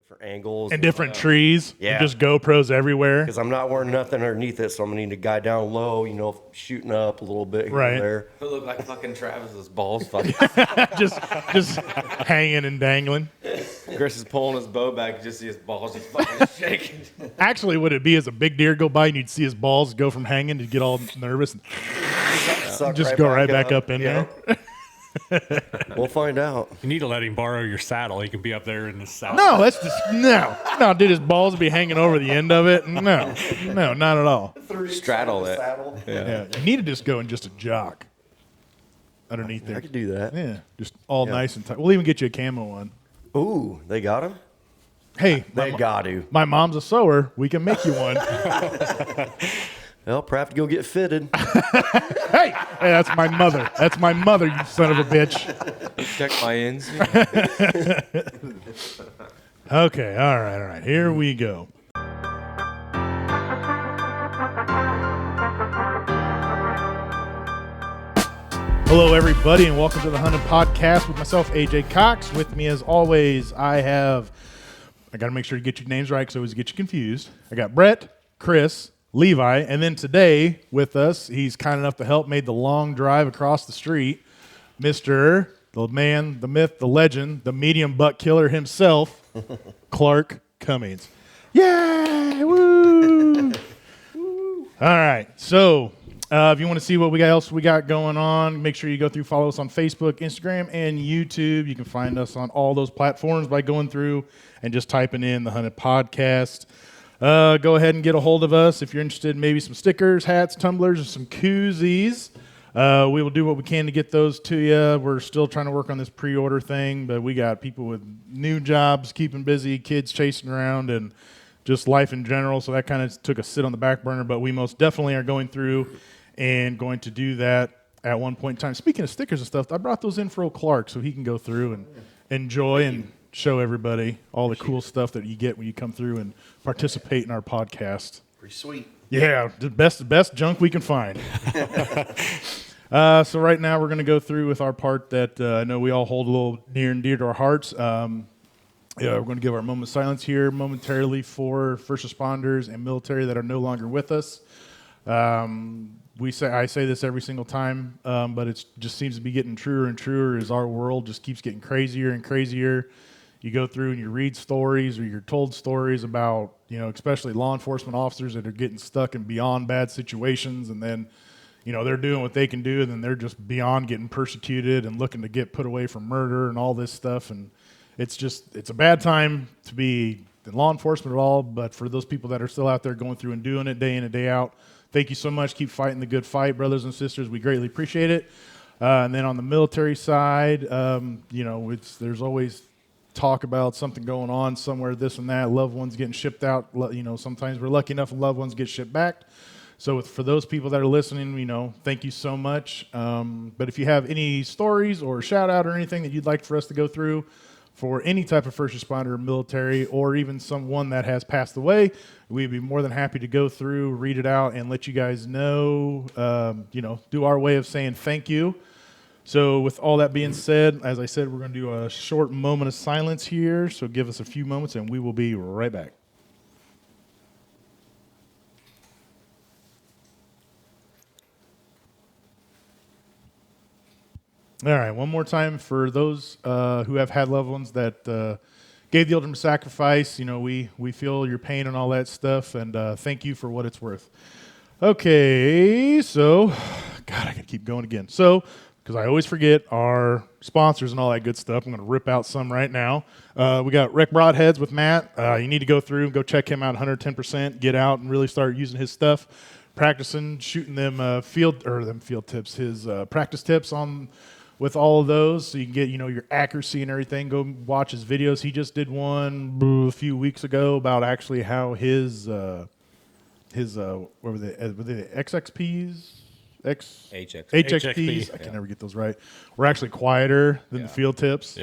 for angles. And different trees. Yeah. And just GoPros everywhere. Because I'm not wearing nothing underneath it, so I'm going to need a guy down low, shooting up a little bit here and there. It look like fucking Travis's balls fucking. just hanging and dangling. Chris is pulling his bow back, you just see his balls just fucking shaking. Actually, what it'd be is a big deer go by and you'd see his balls go from hanging to get all nervous and just go right back up in there. We'll find out. You need to let him borrow your saddle. He can be up there in the saddle. No, that's just no. Dude, his balls would be hanging over the end of it. No, not at all. Straddle it. Yeah, you need to just go in just a jock underneath there. I could do that. Yeah, just all nice and tight. We'll even get you a camo one. Ooh, they got him? Hey, They got to. my mom's a sewer. We can make you one. Well, probably have to go get fitted. Hey, that's my mother. That's my mother, you son of a bitch. Check my ends. Okay, all right. Here we go. Hello, everybody, and welcome to the Hunting Podcast with myself, AJ Cox. With me, as always, I got to make sure to get your names right because I always get you confused. I got Brett, Chris, Levi, and then today with us, he's kind enough to help, made the long drive across the street, Mr. the man, the myth, the legend, the medium buck killer himself, Clark Cummings. Yay! Woo! All right, so if you want to see what else we got going on, make sure you go through, follow us on Facebook, Instagram, and YouTube. You can find us on all those platforms by going through and just typing in the Hunted Podcast. Go ahead and get a hold of us if you're interested in maybe some stickers, hats, tumblers, or some koozies. We will do what we can to get those to you. We're still trying to work on this pre-order thing, but we got people with new jobs, keeping busy, kids chasing around, and just life in general. So that kind of took a sit on the back burner, but we most definitely are going through and going to do that at one point in time. Speaking of stickers and stuff, I brought those in for old Clark so he can go through and enjoy and show everybody all the cool stuff that you get when you come through and participate in our podcast. Pretty sweet. Yeah, the best junk we can find. So right now we're going to go through with our part that I know we all hold a little near and dear to our hearts. We're going to give our moment of silence here momentarily for first responders and military that are no longer with us. I say this every single time, but it just seems to be getting truer and truer as our world just keeps getting crazier and crazier. You go through and you read stories or you're told stories about, especially law enforcement officers that are getting stuck in beyond bad situations, and then, they're doing what they can do, and then they're just beyond getting persecuted and looking to get put away for murder and all this stuff. And it's a bad time to be in law enforcement at all, but for those people that are still out there going through and doing it day in and day out, thank you so much. Keep fighting the good fight, brothers and sisters. We greatly appreciate it. And then on the military side, there's always talk about something going on somewhere, this and that, loved ones getting shipped out. Sometimes we're lucky enough and loved ones get shipped back. So for those people that are listening, thank you so much. But if you have any stories or shout out or anything that you'd like for us to go through for any type of first responder or military, or even someone that has passed away, we'd be more than happy to go through, read it out, and let you guys know, do our way of saying thank you. So with all that being said, as I said, we're going to do a short moment of silence here. So give us a few moments and we will be right back. All right, one more time for those who have had loved ones that gave the ultimate sacrifice. We feel your pain and all that stuff, and thank you for what it's worth. Okay, so, God, I got to keep going again. So, because I always forget our sponsors and all that good stuff, I'm going to rip out some right now. We got Rec Broadheads with Matt. You need to go through and go check him out 110%, get out and really start using his stuff, practicing, shooting them field tips, his practice tips on with all of those, so you can get your accuracy and everything. Go watch his videos. He just did one a few weeks ago about actually how his what were they XXPs? HXPs. I can never get those right. We're actually quieter than the field tips,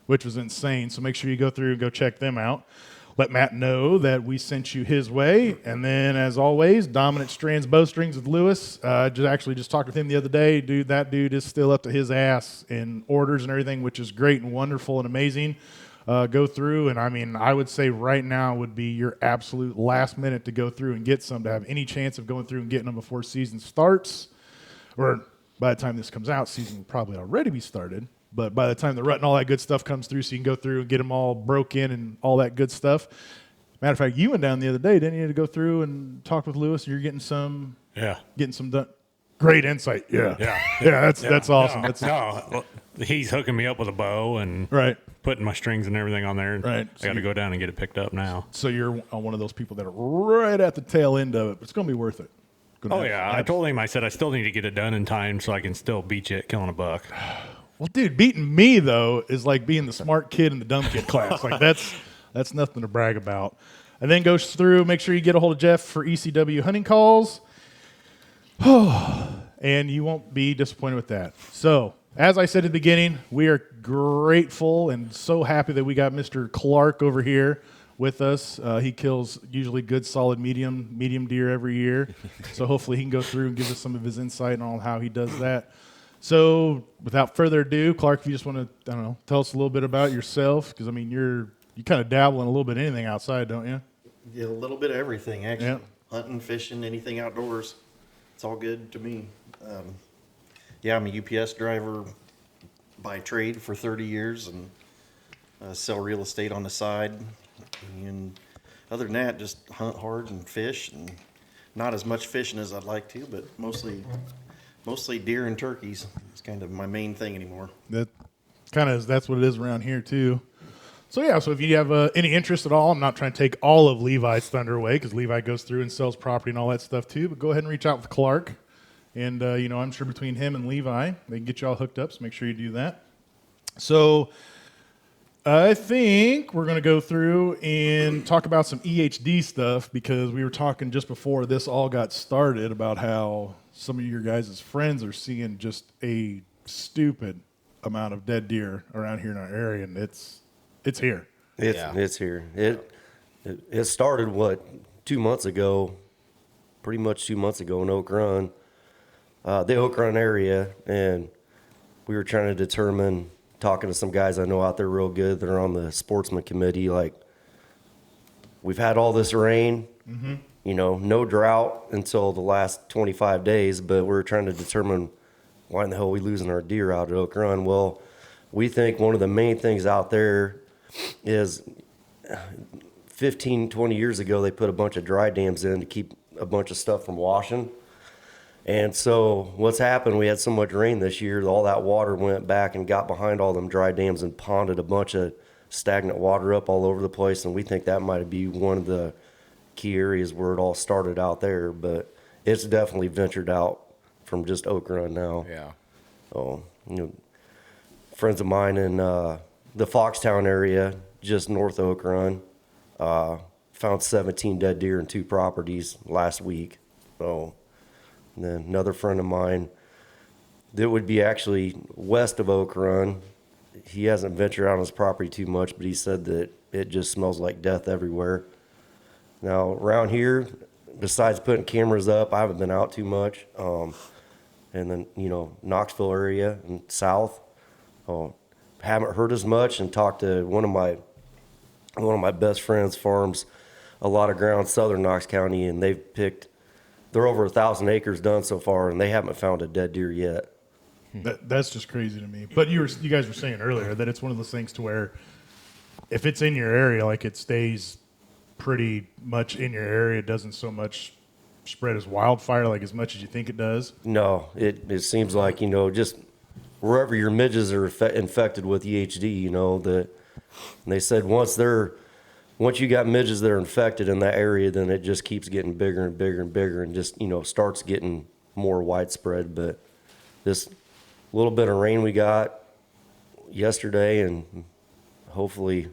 which was insane. So make sure you go through and go check them out. Let Matt know that we sent you his way. And then, as always, Dominant Strands Bowstrings with Lewis. Just talked with him the other day. That dude is still up to his ass in orders and everything, which is great and wonderful and amazing. go through. And I mean, I would say right now would be your absolute last minute to go through and get some to have any chance of going through and getting them before season starts. Or by the time this comes out, season will probably already be started. But by the time the rut and all that good stuff comes through, so you can go through and get them all broke in and all that good stuff. Matter of fact, you went down the other day, didn't you, to go through and talk with Lewis? You're getting some done. Great insight. Yeah. That's awesome. Well, he's hooking me up with a bow and putting my strings and everything on there. Right. I got to go down and get it picked up now. So you're one of those people that are right at the tail end of it. But it's going to be worth it. I told him, I said, I still need to get it done in time so I can still beat you at killing a buck. Well, dude, beating me, though, is like being the smart kid in the dumb kid class. Like, that's nothing to brag about. And then goes through, make sure you get a hold of Jeff for ECW hunting calls. And you won't be disappointed with that. So, as I said at the beginning, we are grateful and so happy that we got Mr. Clark over here with us. He kills usually good, solid medium deer every year. So hopefully he can go through and give us some of his insight on how he does that. So, without further ado, Clark, if you just want to, I don't know, tell us a little bit about yourself, because I mean, you kind of dabble in a little bit of anything outside, don't you? Yeah, a little bit of everything, actually. Yeah. Hunting, fishing, anything outdoors. It's all good to me. I'm a UPS driver by trade for 30 years and sell real estate on the side. And other than that, just hunt hard and fish, and not as much fishing as I'd like to, but mostly deer and turkeys. It's kind of my main thing anymore. That's what it is around here too. So if you have any interest at all, I'm not trying to take all of Levi's thunder away, because Levi goes through and sells property and all that stuff too. But go ahead and reach out with Clark, and I'm sure between him and Levi, they can get you all hooked up. So make sure you do that. So I think we're going to go through and talk about some EHD stuff, because we were talking just before this all got started about how some of your guys' friends are seeing just a stupid amount of dead deer around here in our area, and it's here. It's here. It started 2 months ago, pretty much 2 months ago in Oak Run, the Oak Run area, and we were trying to determine, talking to some guys I know out there real good that are on the sportsman committee, like, we've had all this rain, no drought until the last 25 days, but we're trying to determine why in the hell are we losing our deer out at Oak Run. Well, we think one of the main things out there is 15, 20 years ago, they put a bunch of dry dams in to keep a bunch of stuff from washing. And so what's happened, we had so much rain this year, all that water went back and got behind all them dry dams and ponded a bunch of stagnant water up all over the place. And we think that might be one of the key areas where it all started out there. But it's definitely ventured out from just Oak Run now. Yeah. Oh, friends of mine in the Foxtown area, just north of Oak Run, found 17 dead deer in 2 properties last week. So, and then another friend of mine that would be actually west of Oak Run, he hasn't ventured out on his property too much, but he said that it just smells like death everywhere. Now, around here, besides putting cameras up, I haven't been out too much. And then, Knoxville area and south, haven't heard as much, and talked to one of my best friends farms a lot of ground southern Knox County, and they're over 1,000 acres done so far, and they haven't found a dead deer yet. That's just crazy to me. But you guys were saying earlier that it's one of those things to where if it's in your area, like, it stays pretty much in your area, it doesn't so much spread as wildfire, like as much as you think it does. No, it seems like, just wherever your midges are infected with EHD, that they said once you got midges that are infected in that area, then it just keeps getting bigger and bigger and bigger, and just starts getting more widespread. But this little bit of rain we got yesterday, and hopefully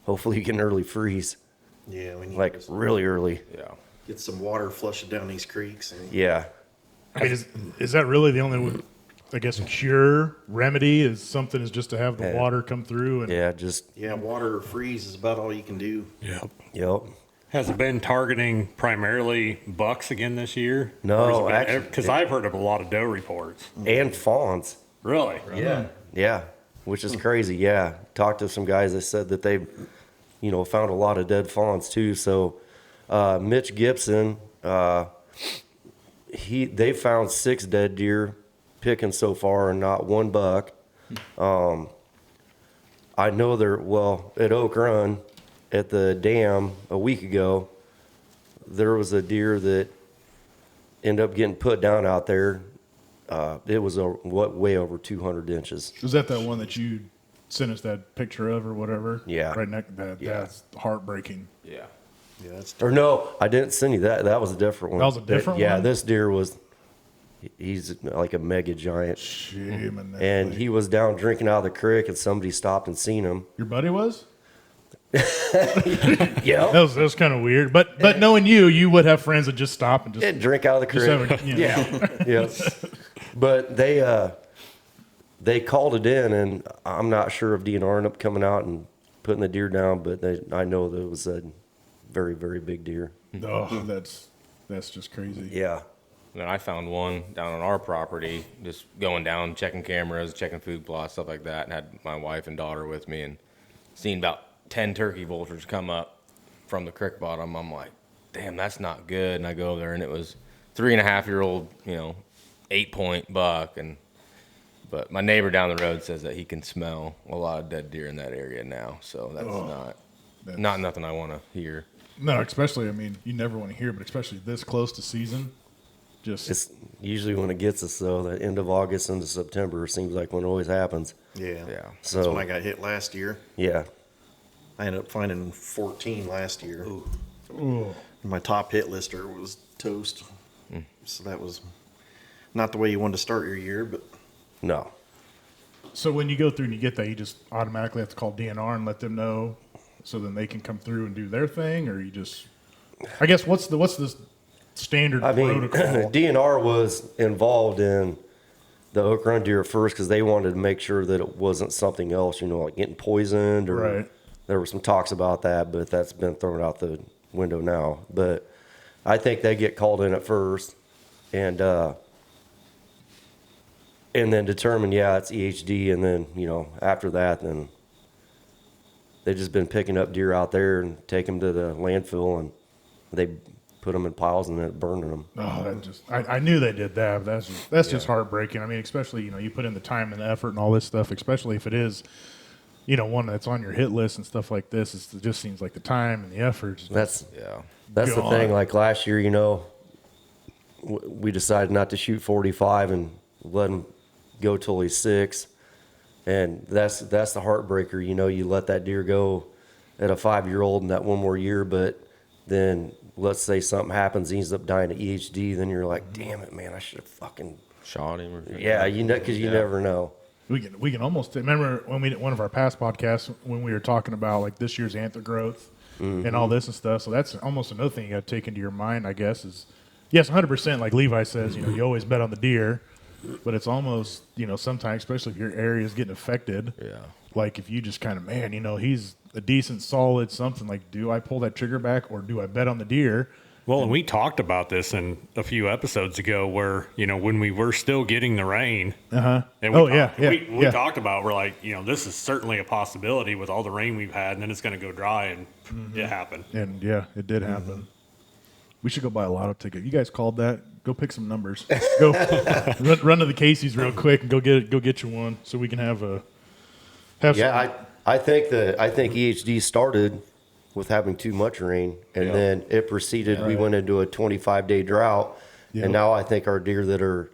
you get an early freeze. Yeah, we need really early. Yeah. get some water flushing down these creeks. And Yeah. I mean, is that really the only, I guess, cure remedy is something is just to have the Yeah. water come through? And Yeah, just, yeah, water or freeze is about all you can do. Yep. yep. Has it been targeting primarily bucks again this year? No, actually- Because I've heard of a lot of doe reports. And fawns. Really? Yeah. which is crazy. Yeah, talked to some guys that said that they, found a lot of dead fawns too. So, Mitch Gibson, they found 6 dead deer picking so far and not one buck. I know at Oak Run at the dam a week ago, there was a deer that ended up getting put down out there. It was way over 200 inches. Was that one that you sent us that picture of or whatever? Yeah. Right next. That's heartbreaking. Yeah. Yeah, that's Or no, I didn't send you that. That was a different one. That was a different Yeah, one? this deer he's like a mega giant. Shame on that And thing. he was down drinking out of the creek and somebody stopped and seen him. Your buddy was? Yeah. That was kind of weird. But knowing you would have friends that just stop and just And drink out of the just creek. have a, you know. Yeah. But they called it in, and I'm not sure if DNR ended up coming out and putting the deer down, but I know that it was a very, very big deer. Oh, that's just crazy. Yeah. And then I found one down on our property, just going down, checking cameras, checking food plots, stuff like that, and had my wife and daughter with me, and seen about 10 turkey vultures come up from the creek bottom. I'm like, damn, that's not good. And I go over there, and it was 3.5-year-old, 8-point buck. But my neighbor down the road says that he can smell a lot of dead deer in that area now. So that's not nothing I want to hear. No, especially, you never want to hear, but especially this close to season. It's usually when it gets us, though, the end of August into September seems like when it always happens. Yeah. Yeah. So, That's when I got hit last year. yeah. I ended up finding 14 last year. Oh, My top hit lister was toast. So that was not the way you wanted to start your year, but No. so when you go through and you get that, you just automatically have to call DNR and let them know, so then they can come through and do their thing, or you just, I guess, what's the standard I mean, protocol? DNR was involved in the Oak Run deer at first because they wanted to make sure that it wasn't something else, like getting poisoned or Right. there were some talks about that, but that's been thrown out the window now. But I think they get called in at first and then determine, it's EHD. And then, after that, then they've just been picking up deer out there and take them to the landfill and they put them in piles and then burning them. Oh, that just, I knew they did that. But that's just heartbreaking. Especially, you put in the time and the effort and all this stuff, especially if it is, one that's on your hit list and stuff like this. It just seems like the time and the effort. That's Yeah. the God. thing. Like last year, we decided not to shoot 45 and let him go till he's 6. And that's the heartbreaker. You let that deer go at a 5-year-old in that one more year, but then let's say something happens, he ends up dying of EHD, then you're like, damn it, man, I should have fucking, Shot him or yeah, because you never know. We can almost remember when we did one of our past podcasts when we were talking about like this year's anther growth and all this and stuff. So that's almost another thing you got to take into your mind, I guess, is yes, 100%. Like Levi says, you always bet on the deer, but it's almost sometimes, especially if your area is getting affected. Yeah. Like if you just kind of he's a decent, solid something. Like, do I pull that trigger back or do I bet on the deer? Well, and we talked about this in a few episodes ago where, when we were still getting the rain. Uh-huh. And we talked about, we're like, this is certainly a possibility with all the rain we've had, and then it's going to go dry, and it happened. And yeah, it did happen. We should go buy a lotto ticket. You guys called that. Go pick some numbers. Go run to the Casey's real quick and go get you one so we can have some. I think EHD started with having too much rain, and then it proceeded. We went into a 25-day drought, and now I think our deer that are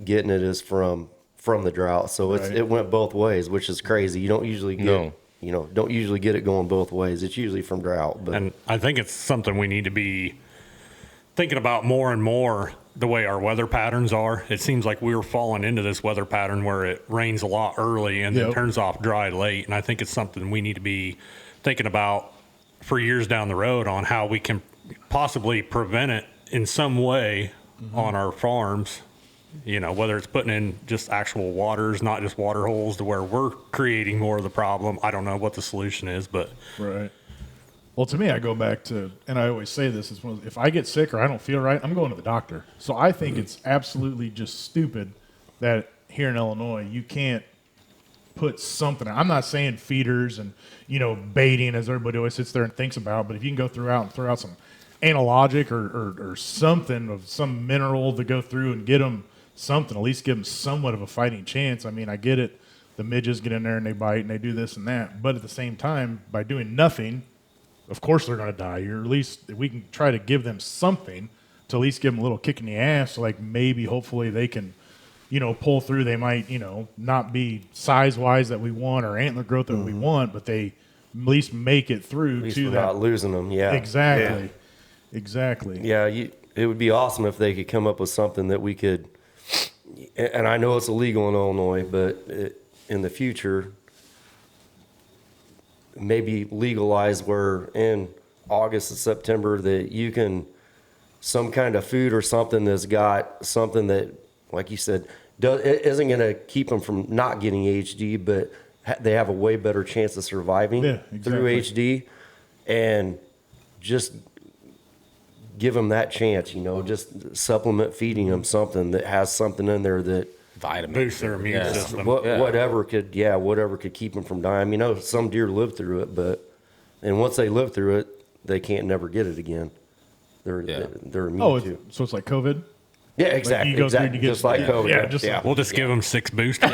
getting it is from the drought. So it went both ways, which is crazy. You don't usually get don't usually get it going both ways. It's usually from drought. But And I think it's something we need to be thinking about more and more, the way our weather patterns are. It seems like we're falling into this weather pattern where it rains a lot early and then turns off dry late. And I think it's something we need to be thinking about for years down the road on how we can possibly prevent it in some way on our farms, whether it's putting in just actual waters, not just water holes to where we're creating more of the problem. I don't know what the solution is, but Right. Well, to me, I go back to, and I always say this, if I get sick or I don't feel right, I'm going to the doctor. So I think it's absolutely just stupid that here in Illinois, you can't put something. I'm not saying feeders and, baiting as everybody always sits there and thinks about, but if you can go through out some analogic or something of some mineral to go through and get them something, at least give them somewhat of a fighting chance. I mean, I get it. The midges get in there and they bite and they do this and that. But at the same time, by doing nothing, of course they're going to die. Or at least if we can try to give them something to at least give them a little kick in the ass, so like maybe hopefully they can, pull through. They might, not be size-wise that we want or antler growth that we want, but they at least make it through At least to without that. losing them, yeah. Exactly. Yeah. Exactly. Yeah, it would be awesome if they could come up with something that we could, and I know it's illegal in Illinois, but in the future, maybe legalize where in August and September that you can, some kind of food or something that's got something that, like you said, isn't going to keep them from not getting HD, but they have a way better chance of surviving through HD, and just give them that chance, just supplement feeding them something that has something in there that Vitamin. Boost their immune system. whatever could keep them from dying. Some deer live through it, and once they live through it, they can't never get it again. They're immune to. So it's like COVID? Yeah, exactly. you go through and you get- just like COVID. Yeah, just like- We'll just give them 6 boosters.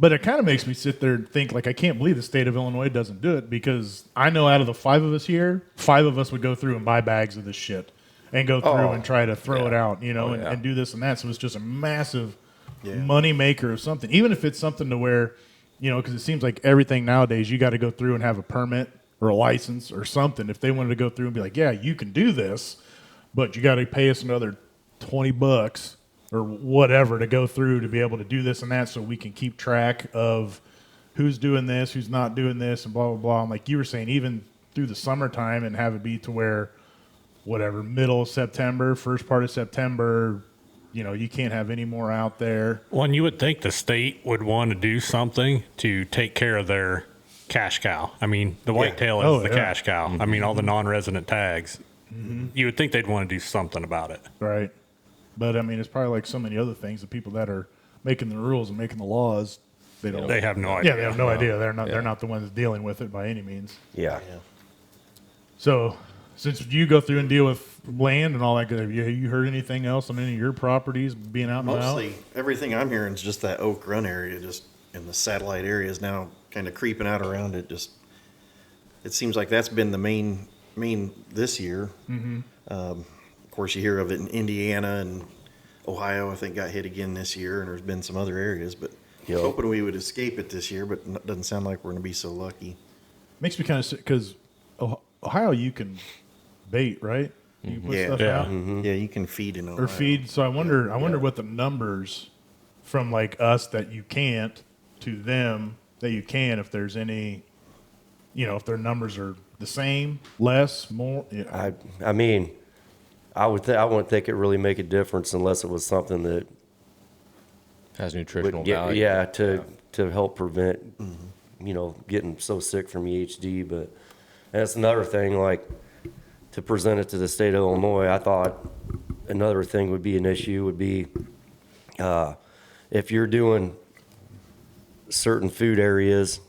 But it kind of makes me sit there and think, like, I can't believe the state of Illinois doesn't do it, because I know out of the 5 of us here, 5 of us would go through and buy bags of this shit and go through and try to throw it out, and do this and that. So it's just a massive money maker of something. Even if it's something to where, because it seems like everything nowadays, you got to go through and have a permit or a license or something. If they wanted to go through and be like, yeah, you can do this, but you got to pay us another $20 or whatever to go through to be able to do this and that, so we can keep track of who's doing this, who's not doing this, and blah, blah, blah. And like you were saying, even through the summertime, and have it be to where, whatever, middle of September, first part of September, you can't have any more out there. Well, and you would think the state would want to do something to take care of their cash cow. I mean, the whitetail is the cash cow. I mean, all the non-resident tags. You would think they'd want to do something about it. Right. But, I mean, it's probably like so many other things. The people that are making the rules and making the laws, they don't. They have no idea. Yeah, they have no idea. They're not. They're not the ones dealing with it by any means. Yeah. So, since you go through and deal with land and all that, have you heard anything else on any of your properties being out and about? Mostly everything I'm hearing is just that Oak Run area, just in the satellite areas now, kind of creeping out around it. Just, it seems like that's been the main this year. Of course, you hear of it in Indiana and Ohio. I think got hit again this year, and there's been some other areas. But hoping we would escape it this year, but it doesn't sound like we're going to be so lucky. Makes me kind of sick because Ohio, you can bait, right? You can put stuff out Yeah, you can feed in Ohio. or feed. So I wonder what the numbers from like us that you can't to them that you can, if there's any, if their numbers are the same, less, more. Yeah. I mean, I wouldn't think it really make a difference unless it was something that Has would nutritional value. to help prevent, getting so sick from EHD. But that's another thing, like, to present it to the state of Illinois. I thought another thing would be an issue would be if you're doing certain food areas,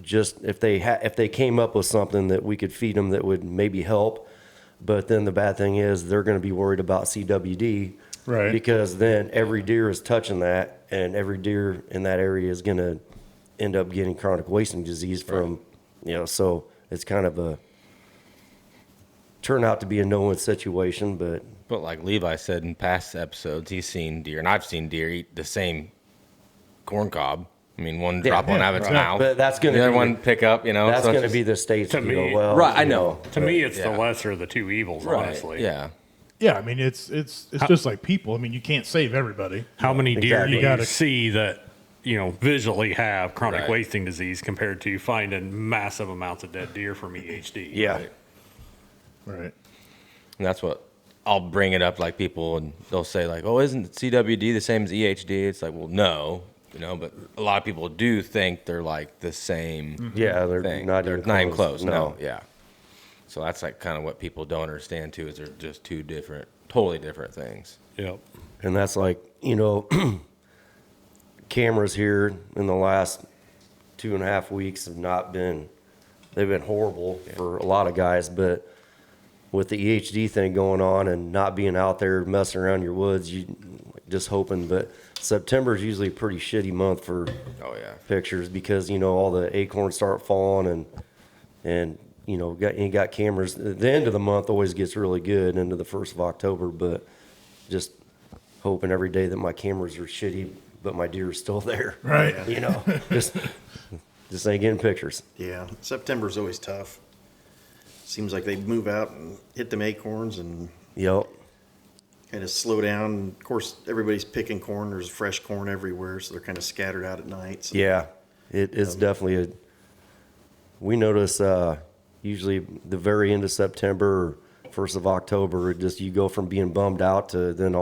just if they came up with something that we could feed them that would maybe help. But then the bad thing is they're going to be worried about CWD, Right. Because then every deer is touching that, and every deer in that area is going to end up getting chronic wasting disease from, so it's kind of a turn out to be a no-win situation. But like Levi said in past episodes, he's seen deer, and I've seen deer eat the same corn cob. I mean, one drop one out of its mouth, but that's going to the other be one pick up. that's so going to it's be the state's. To me- right. I know. To me, it's the lesser of the two evils, Right. honestly. Yeah. Yeah, I mean, it's just like people. I mean, you can't save everybody. How many deer Exactly. do You you gotta- see that, visually have chronic Right. wasting disease compared to finding massive amounts of dead deer from EHD? Yeah. Right. And that's what I'll bring it up, like people, and they'll say like, "Oh, isn't CWD the same as EHD?" It's like, well, no, but a lot of people do think they're like the same Yeah, they're thing. not They're even not even close. close. No, yeah. So that's like kind of what people don't understand too, is they're just two different, totally different things. Yep. And that's like, cameras here in the last 2.5 weeks have not been, they've been horrible for a lot of guys, but with the EHD thing going on and not being out there messing around your woods, you just hoping. But September is usually a pretty shitty month for pictures because, you know, all the acorns start falling and you know, you got cameras. The end of the month always gets really good into the 1st of October, but just hoping every day that my cameras are shitty, but my deer are still there. Right. You know, just ain't getting pictures. Yeah, September's always tough. Seems like they move out and hit them acorns and Yep. kind of slow down. Of course, everybody's picking corn. There's fresh corn everywhere, so they're kind of scattered out at night. So, Yeah, it's definitely we notice usually the very end of September or 1st of October, just you go from being bummed out to then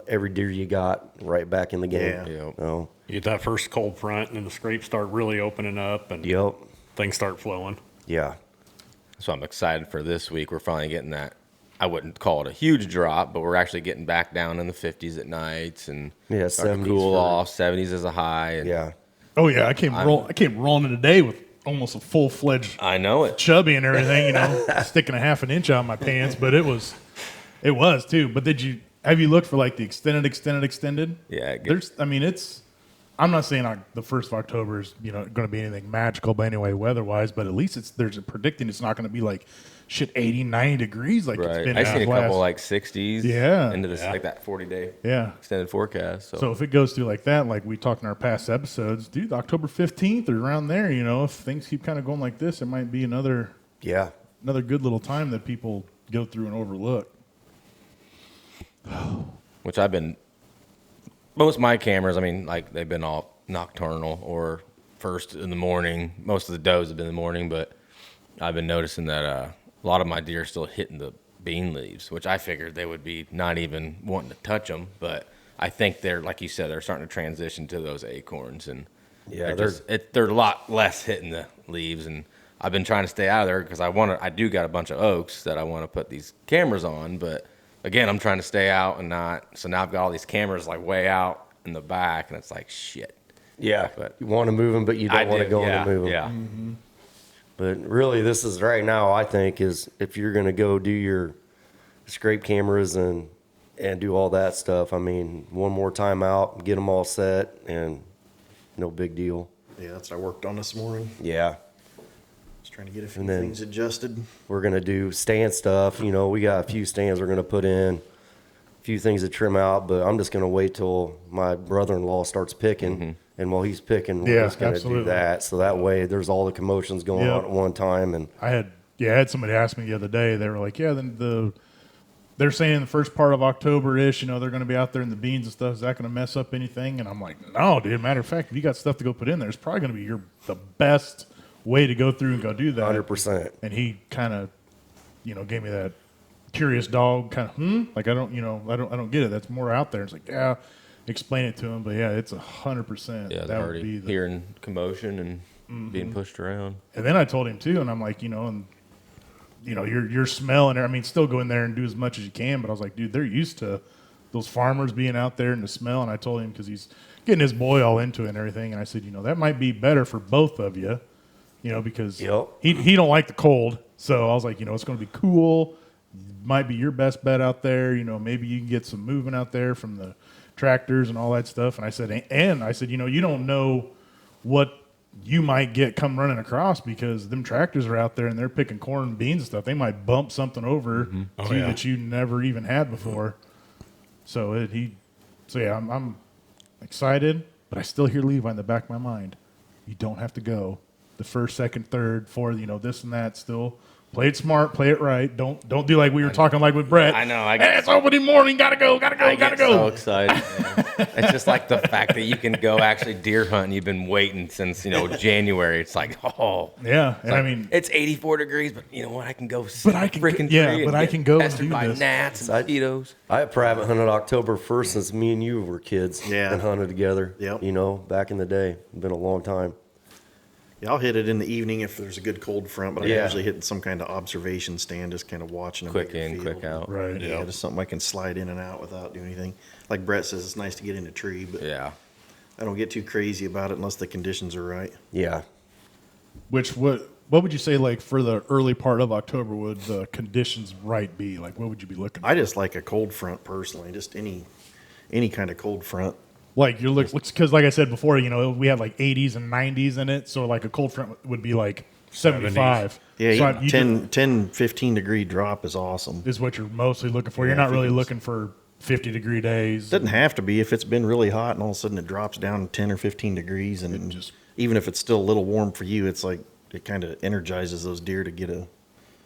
every deer you got right back in the game. Yeah. Yep. So, You get that first cold front, and then the scrapes start really opening up, and yep. things start flowing. Yeah. So I'm excited for this week. We're finally getting that. I wouldn't call it a huge drop, but we're actually getting back down in the 50s at nights and Yeah, starting 70s to cool for- off. 70s is a high. And Yeah. Oh yeah, I came rolling in today with almost a full-fledged I know it. chubby and everything, you know, sticking a half an inch out of my pants, but it was too. But have you looked for like the extended? Yeah, it There's, I mean, I'm not saying the 1st of October is, you know, going to be anything magical by any way weather-wise, but at least there's predicting it's not going to be like shit 80, 90 degrees like it's Right. been. I seen a last- couple like 60s. Yeah. Into this like that 40-day Yeah. extended forecast. So if it goes through like that, like we talked in our past episodes, dude, October 15th or around there, you know, if things keep kind of going like this, it might be another Yeah. good little time that people go through and overlook. which I've been most of my cameras, I mean, like they've been all nocturnal or first in the morning. Most of the does have been in the morning, but I've been noticing that a lot of my deer are still hitting the bean leaves, which I figured they would be not even wanting to touch them. But I think they're, like you said, they're starting to transition to those acorns, and Yeah, they're a lot less hitting the leaves. And I've been trying to stay out of there because I do got a bunch of oaks that I want to put these cameras on, but again, I'm trying to stay out and not. So now I've got all these cameras like way out in the back, and it's like shit. Yeah. But you want to move them, but you don't want to go in and move them. Yeah. But really, this is right now, I think, is if you're going to go do your scrape cameras and do all that stuff, I mean, one more time out, get them all set, and no big deal. Yeah, that's what I worked on this morning. Yeah. Just trying to get a few And then- things adjusted. We're going to do stand stuff. You know, we got a few stands we're going to put in, a few things to trim out, but I'm just going to wait till my brother-in-law starts picking. And while he's picking, we're Yeah, just going to do absolutely. that. So that way there's all the commotions going Yeah. on at one time. And I had somebody ask me the other day. They were like, "Yeah, then they're saying the first part of October-ish, you know, they're going to be out there in the beans and stuff. Is that going to mess up anything?" And I'm like, "No, dude. Matter of fact, if you got stuff to go put in there, it's probably going to be the best way to go through and go do that." 100%. And he kind of, you know, gave me that curious dog kind of like I don't get it. That's more out there. It's like, yeah, explain it to him. But yeah, it's 100%. Yeah, they're that would already be the. hearing commotion and being pushed around. And then I told him too, and I'm like, you know, and you know, you're smelling there. I mean, still go in there and do as much as you can. But I was like, dude, they're used to those farmers being out there and the smell. And I told him because he's getting his boy all into it and everything. And I said, you know, that might be better for both of you, you know, because Yep. he don't like the cold. So I was like, you know, it's going to be cool. Might be your best bet out there. You know, maybe you can get some movement out there from the tractors and all that stuff. And I said, you know, you don't know what you might get come running across because them tractors are out there and they're picking corn and beans and stuff. They might bump something over to you yeah. that you never even had before. So I'm excited, but I still hear Levi in the back of my mind. You don't have to go the first, second, third, fourth, you know, this and that. Still play it smart, play it right. Don't do like we were talking like with Brett. I know. Hey, it's opening morning. Gotta go. I get so excited. Man. It's just like the fact that you can go actually deer hunting. You've been waiting since, you know, January. It's like, oh. Yeah, and Like, I mean, it's 84 degrees, but you know what? I can go But I can- freaking yeah, tree but and I get can go and pestered do by this. gnats and mosquitoes. I private hunted October 1st since me and you were kids. Yeah. And hunted together. Yep. You know, back in the day. Been a long time. Yeah, I'll hit it in the evening if there's a good cold front, but I Yeah. usually hit in some kind of observation stand, just kind of watching them. Quick make it in, feel. quick out. right. Yeah, just something I can slide in and out without doing anything. Like Brett says, it's nice to get in a tree, but Yeah. I don't get too crazy about it unless the conditions are right. Yeah. Which what would you say, like, for the early part of October would the conditions right be? Like, what would you be looking for? I just like a cold front personally, just any kind of cold front. Like, you're looking, because like I said before, we had like 80s and 90s in it, so like a cold front would be like 75. Yeah, so you 10, 15 degree drop is awesome. is what you're mostly looking for. Yeah, You're not if you really can- looking for 50-degree days. Doesn't have to be if it's been really hot and all of a sudden it drops down 10 or 15 degrees, and just- even if it's still a little warm for you, it's like it kind of energizes those deer to get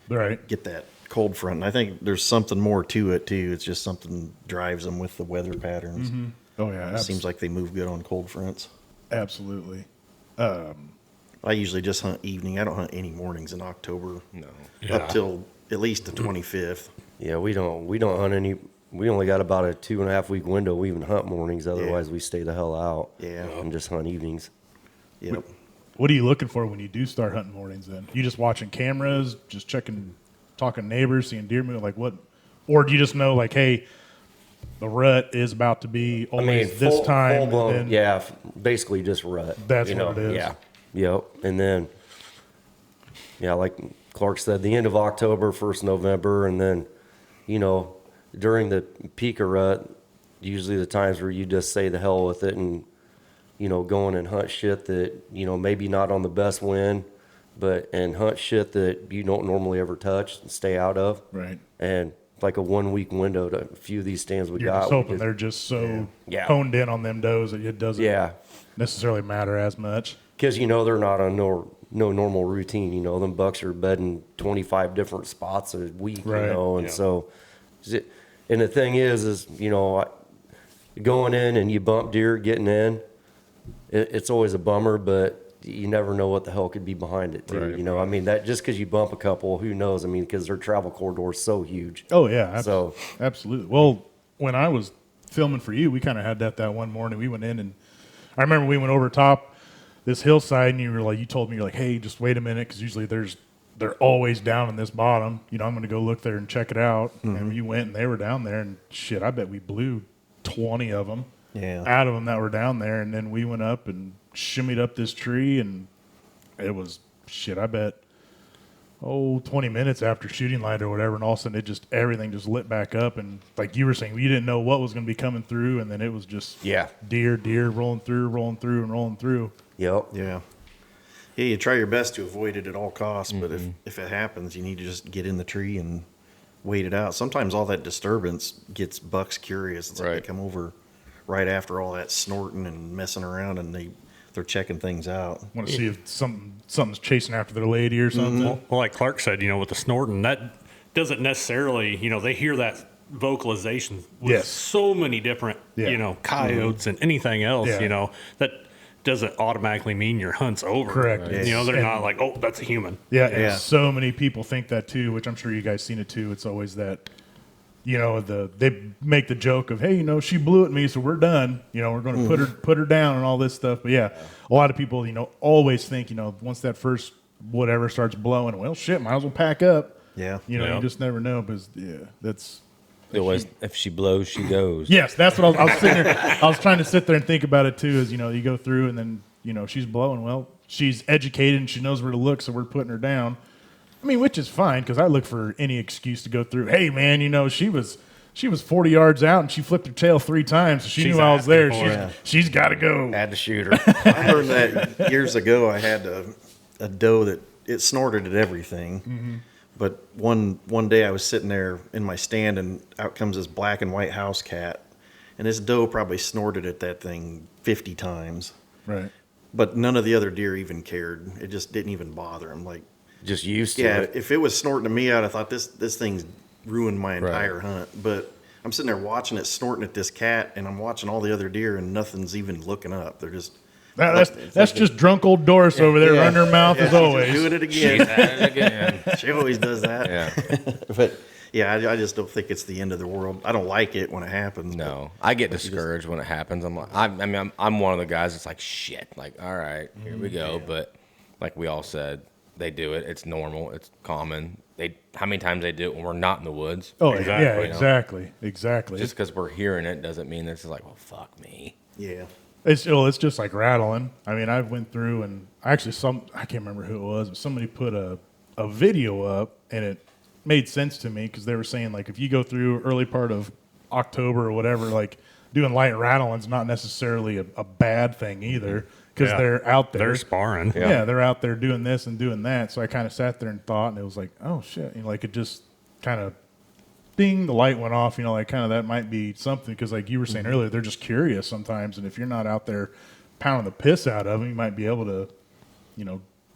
Right. that cold front. And I think there's something more to it too. It's just something drives them with the weather patterns. Oh yeah. It seems like they move good on cold fronts. Absolutely. I usually just hunt evening. I don't hunt any mornings in October. No. Yeah. Up till at least the 25th. Yeah, we don't hunt any. We only got about a 2.5 week window. We even hunt mornings. Otherwise, we stay the hell out. Yeah. And just hunt evenings. Yep. What are you looking for when you do start hunting mornings then? You just watching cameras, just checking, talking to neighbors, seeing deer move, like what? Or do you just know, like, hey, the rut is about to be always this time? full blown, and then yeah, basically just rut. That's what it is. Yeah, yep. And then, yeah, like Clark said, the end of October, 1st November, and then, during the peak of rut, usually the times where you just say the hell with it and, go in and hunt shit that, maybe not on the best wind, and hunt shit that you don't normally ever touch and stay out of. Right. And like a 1 week window to a few of these stands we You're got. just we hoping could- they're just so Yeah. honed in on them does that it doesn't Yeah. necessarily matter as much. Because they're not on no normal routine. Them bucks are bedding 25 different spots a week. Right. And Yeah. so, and the thing is going in and you bump deer getting in. It's always a bummer, but you never know what the hell could be behind it too. Right, I mean, that just because you bump a couple, who knows? I mean, because their travel corridor is so huge. Oh yeah, So- absolutely. Well, when I was filming for you, we kind of had that one morning. We went in and I remember we went over top this hillside, and you told me, you're like, hey, just wait a minute, because usually they're always down in this bottom. I'm going to go look there and check it out. And you went and they were down there, and shit, I bet we blew 20 of them. Yeah. Out of them that were down there, and then we went up and shimmied up this tree, and it was shit. I bet 20 minutes after shooting light or whatever, and all of a sudden everything just lit back up, and like you were saying, you didn't know what was going to be coming through, and then it was just Yeah. deer rolling through. Yep. Yeah. Yeah, you try your best to avoid it at all costs, but if it happens, you need to just get in the tree and wait it out. Sometimes all that disturbance gets bucks curious. It's like Right. they come over right after all that snorting and messing around, and they're checking things out. Want to see if something's chasing after their lady or something. Well, like Clark said, with the snorting, that doesn't necessarily, they hear that vocalization with Yes. so many different, Yeah. coyotes and anything else, Yeah. that doesn't automatically mean your hunt's over. Correct. They're And- not like, oh, that's a human. Yeah, and Yeah. so many people think that too, which I'm sure you guys seen it too. It's always that, they make the joke of, hey, she blew at me, so we're done. We're going to put her down and all this stuff. But yeah, a lot of people, always think, once that first whatever starts blowing, well, shit, might as well pack up. Yeah. Yeah. You just never know. Because that's. It was, if she blows, she goes. Yes, that's what I was sitting there. I was trying to sit there and think about it too. Is you go through and then she's blowing. Well, she's educated and she knows where to look, so we're putting her down. I mean, which is fine because I look for any excuse to go through. Hey, man, she was 40 yards out and she flipped her tail 3 times. So she She's knew I was there. asking for She's got to go. Had to shoot her. I learned that years ago. I had a doe that it snorted at everything. But one day I was sitting there in my stand, and out comes this black and white house cat, and this doe probably snorted at that thing 50 times. Right. But none of the other deer even cared. It just didn't even bother them. Like, Just used to yeah, it. if it was snorting to me out, I thought this thing's ruined my entire hunt. But I'm sitting there watching it snorting at this cat, and I'm watching all the other deer, and nothing's even looking up. They're just That's just drunk old Doris over there running her mouth as she's always. doing it She's again. at it again. She always does that. Yeah. But yeah, I just don't think it's the end of the world. I don't like it when it happens. No, I get discouraged when it happens. I'm like, I'm one of the guys that's like, shit. Like, all right, here we go. But like we all said, they do it. It's normal. It's common. How many times they do it when we're not in the woods? Oh, Exactly, yeah, you know. exactly. Just because we're hearing it doesn't mean this is like, well, fuck me. Yeah. It's just like rattling. I mean, I went through and actually I can't remember who it was, but somebody put a video up and it made sense to me because they were saying like if you go through early part of October or whatever, like doing light rattling's not necessarily a bad thing either because Yeah. they're out there. They're sparring. Yeah, they're out there doing this and doing that. So I kind of sat there and thought, and it was like, oh shit, like it just kind of, ding, the light went off. Like kind of that might be something because like you were saying earlier, they're just curious sometimes, and if you're not out there pounding the piss out of them, you might be able to,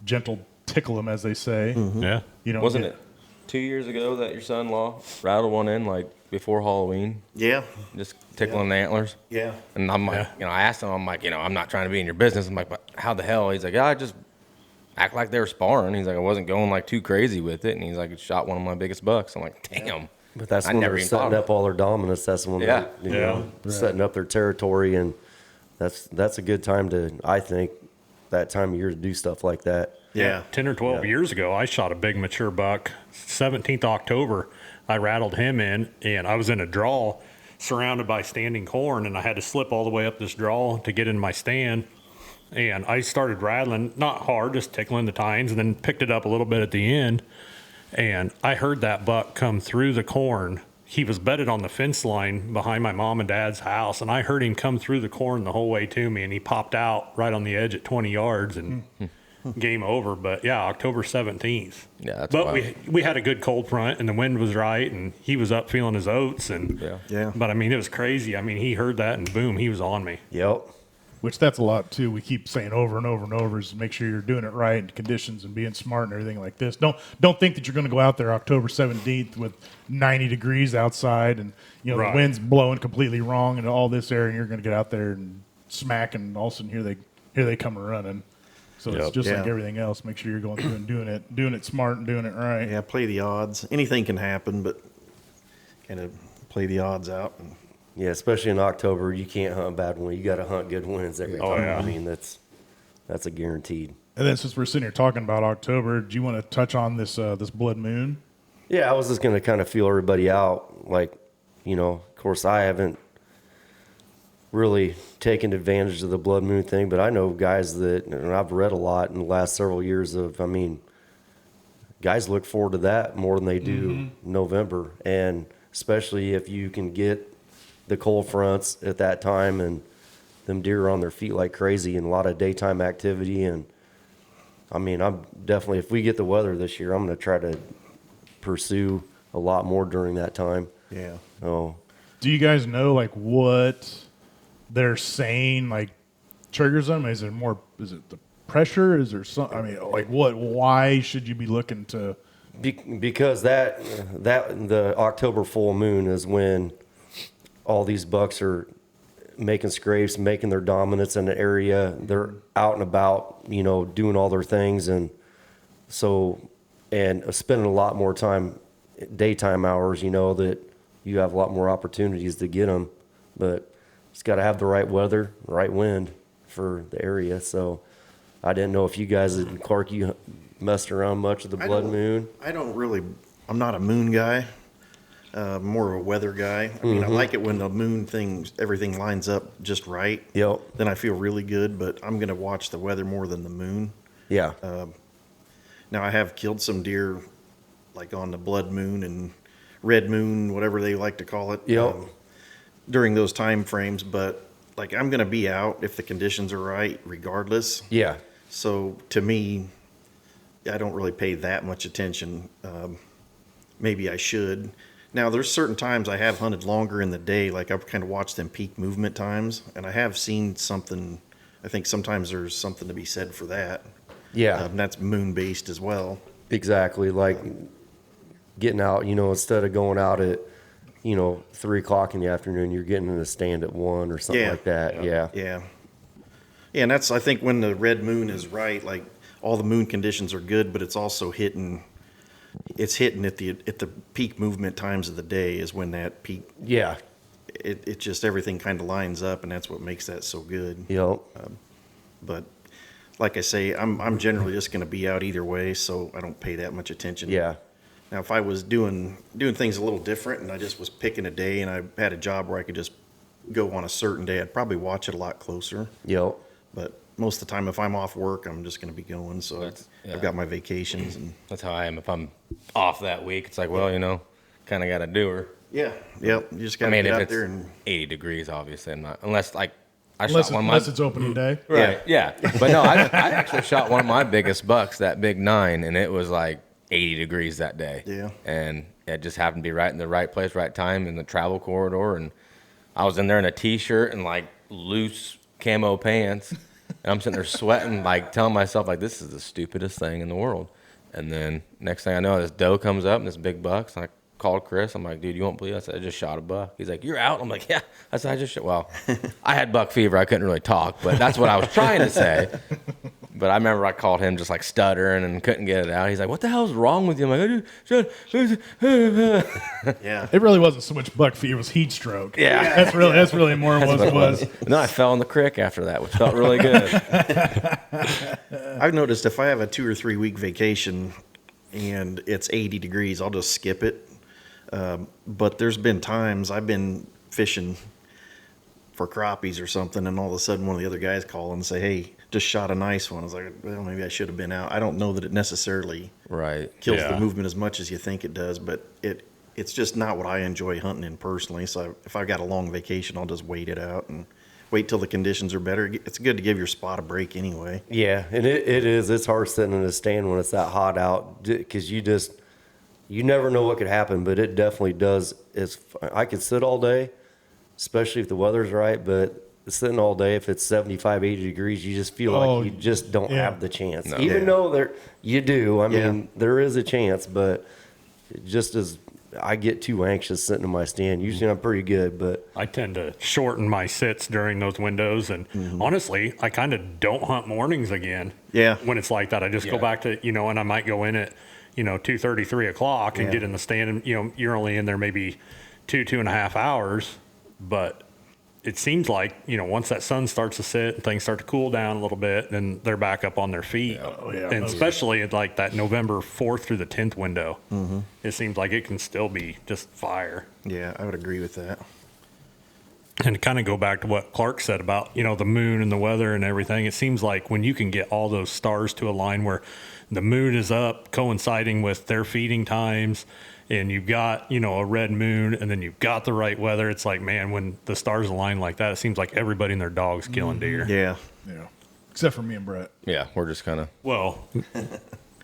gentle tickle them as they say. Yeah. Wasn't it 2 years ago that your son-in-law rattled one in like before Halloween, Yeah. just tickling the antlers? Yeah. And I'm like, I asked him, I'm like, I'm not trying to be in your business. I'm like, but how the hell? He's like, I just act like they were sparring. He's like, I wasn't going like too crazy with it. And he's like, it shot one of my biggest bucks. I'm like, damn. But that's I when never they're even thought setting of up all their dominance. That's when Yeah. they're setting up their territory, and that's a good time to, I think, that time of year to do stuff like that. Yeah. 10 or 12 years ago, I shot a big mature buck. 17th October, I rattled him in, and I was in a draw surrounded by standing corn, and I had to slip all the way up this draw to get in my stand. And I started rattling, not hard, just tickling the tines, and then picked it up a little bit at the end. And I heard that buck come through the corn. He was bedded on the fence line behind my mom and dad's house, and I heard him come through the corn the whole way to me, and he popped out right on the edge at 20 yards, and game over. But yeah, October 17th. Yeah, that's but wild. we had a good cold front, and the wind was right, and he was up feeling his oats, and Yeah. But I mean, it was crazy. I mean, he heard that, and boom, he was on me. Yep. Which that's a lot too. We keep saying over and over and over is make sure you're doing it right and conditions and being smart and everything like this. Don't think that you're going to go out there October 17th with 90 degrees outside and Right. the wind's blowing completely wrong and all this air, and you're going to get out there and smack, and all of a sudden here they come running. So it's Yep. just like Yeah. everything else. Make sure you're going through and doing it smart and doing it right. Yeah. Play the odds. Anything can happen, but kind of play the odds out. And Yeah, especially in October, you can't hunt bad winds. You got to hunt good winds every time. yeah. I mean, that's a guaranteed. And then since we're sitting here talking about October, do you want to touch on this blood moon? Yeah, I was just going to kind of feel everybody out. Like, of course, I haven't really taken advantage of the blood moon thing, but I know guys and I've read a lot in the last several years guys look forward to that more than they do November. And especially if you can get the cold fronts at that time and them deer are on their feet like crazy and a lot of daytime activity. And I'm definitely, if we get the weather this year, I'm going to try to pursue a lot more during that time. yeah. Oh, Do you guys know like what they're saying like triggers them? Is it the pressure? Is there some? I mean, like what? Why should you be looking to? because that the October full moon is when all these bucks are making scrapes, making their dominance in the area. They're out and about, doing all their things, and spending a lot more time daytime hours. That you have a lot more opportunities to get them, but it's got to have the right weather, right wind for the area. So I didn't know if you guys and Clark, you messed around much with the blood moon. I'm not a moon guy. More of a weather guy. I mean, I like it when the moon everything lines up just right. Yep. Then I feel really good, but I'm going to watch the weather more than the moon. Yeah. Now, I have killed some deer like on the blood moon and red moon, whatever they like to call it. Yep. During those time frames, but like I'm going to be out if the conditions are right regardless. Yeah. So to me, I don't really pay that much attention. Maybe I should. Now, there's certain times I have hunted longer in the day, like I've kind of watched them peak movement times, and I have seen something. I think sometimes there's something to be said for that. Yeah. And that's moon-based as well. Exactly. Like getting out, instead of going out at, 3:00 in the afternoon, you're getting in a stand at 1 or something like that. Yeah. Yeah. Yeah, and that's, I think, when the red moon is right, like all the moon conditions are good, but it's also hitting at the peak movement times of the day is when that peak, Yeah. it just, everything kind of lines up, and that's what makes that so good. Yep. But like I say, I'm generally just going to be out either way, so I don't pay that much attention. Yeah. Now, if I was doing things a little different and I just was picking a day and I had a job where I could just go on a certain day, I'd probably watch it a lot closer. Yep. But most of the time, if I'm off work, I'm just going to be going. So I've got my vacations and That's how I am. If I'm off that week, it's like, well, kind of got to do her. yeah, yep. You just got I to mean, get if out it's there and 80 degrees, obviously, I'm not. Unless, like, I Unless, shot one unless of it's opening day. my. Right, yeah. But no, I actually shot one of my biggest bucks, that big 9, and it was like 80 degrees that day. Yeah. And it just happened to be right in the right place, right time in the travel corridor. And I was in there in a T-shirt and, like, loose camo pants. And I'm sitting there sweating, like, telling myself, like, this is the stupidest thing in the world. And then next thing I know, this doe comes up and this big buck. So I called Chris. I'm like, dude, you won't believe it. I said, I just shot a buck. He's like, you're out? I'm like, yeah. I said, I just shot. Well, I had buck fever. I couldn't really talk, but that's what I was trying to say. But I remember I called him just like stuttering and couldn't get it out. He's like, what the hell's wrong with you? I'm like, yeah. It really wasn't so much buck fever; it was heat stroke. Yeah. That's really more what it was. No, I fell in the creek after that, which felt really good. I've noticed if I have a 2 or 3 week vacation and it's 80 degrees, I'll just skip it. But there's been times I've been fishing for crappies or something, and all of a sudden one of the other guys call and say, hey, just shot a nice one. I was like, well, maybe I should have been out. I don't know that it necessarily Right. kills Yeah. the movement as much as you think it does, but it's just not what I enjoy hunting in personally. So if I've got a long vacation, I'll just wait it out and wait till the conditions are better. It's good to give your spot a break anyway. Yeah, and it is. It's hard sitting in a stand when it's that hot out because you never know what could happen, but it definitely does. I could sit all day, especially if the weather's right, but sitting all day, if it's 75, 80 degrees, you just feel like you just don't have the chance. No. Even though you do. I Yeah. mean, there is a chance, but just as I get too anxious sitting in my stand. Usually I'm pretty good, but I tend to shorten my sits during those windows. And honestly, I kind of don't hunt mornings again. Yeah. When it's like that, I just go Yeah. back to, and I might go in at, 2:30, 3 o'clock and Yeah. get in the stand. And, you're only in there maybe 2.5 hours. But it seems like, once that sun starts to set and things start to cool down a little bit, then they're back up on their feet. Oh, yeah. And especially at like that November 4th through the 10th window, it seems like it can still be just fire. Yeah, I would agree with that. And to kind of go back to what Clark said about, the moon and the weather and everything, it seems like when you can get all those stars to align where the moon is up coinciding with their feeding times and you've got, a red moon and then you've got the right weather, it's like, man, when the stars align like that, it seems like everybody and their dog's killing deer. Yeah. Yeah. Except for me and Brett. Yeah, we're just kind of Well,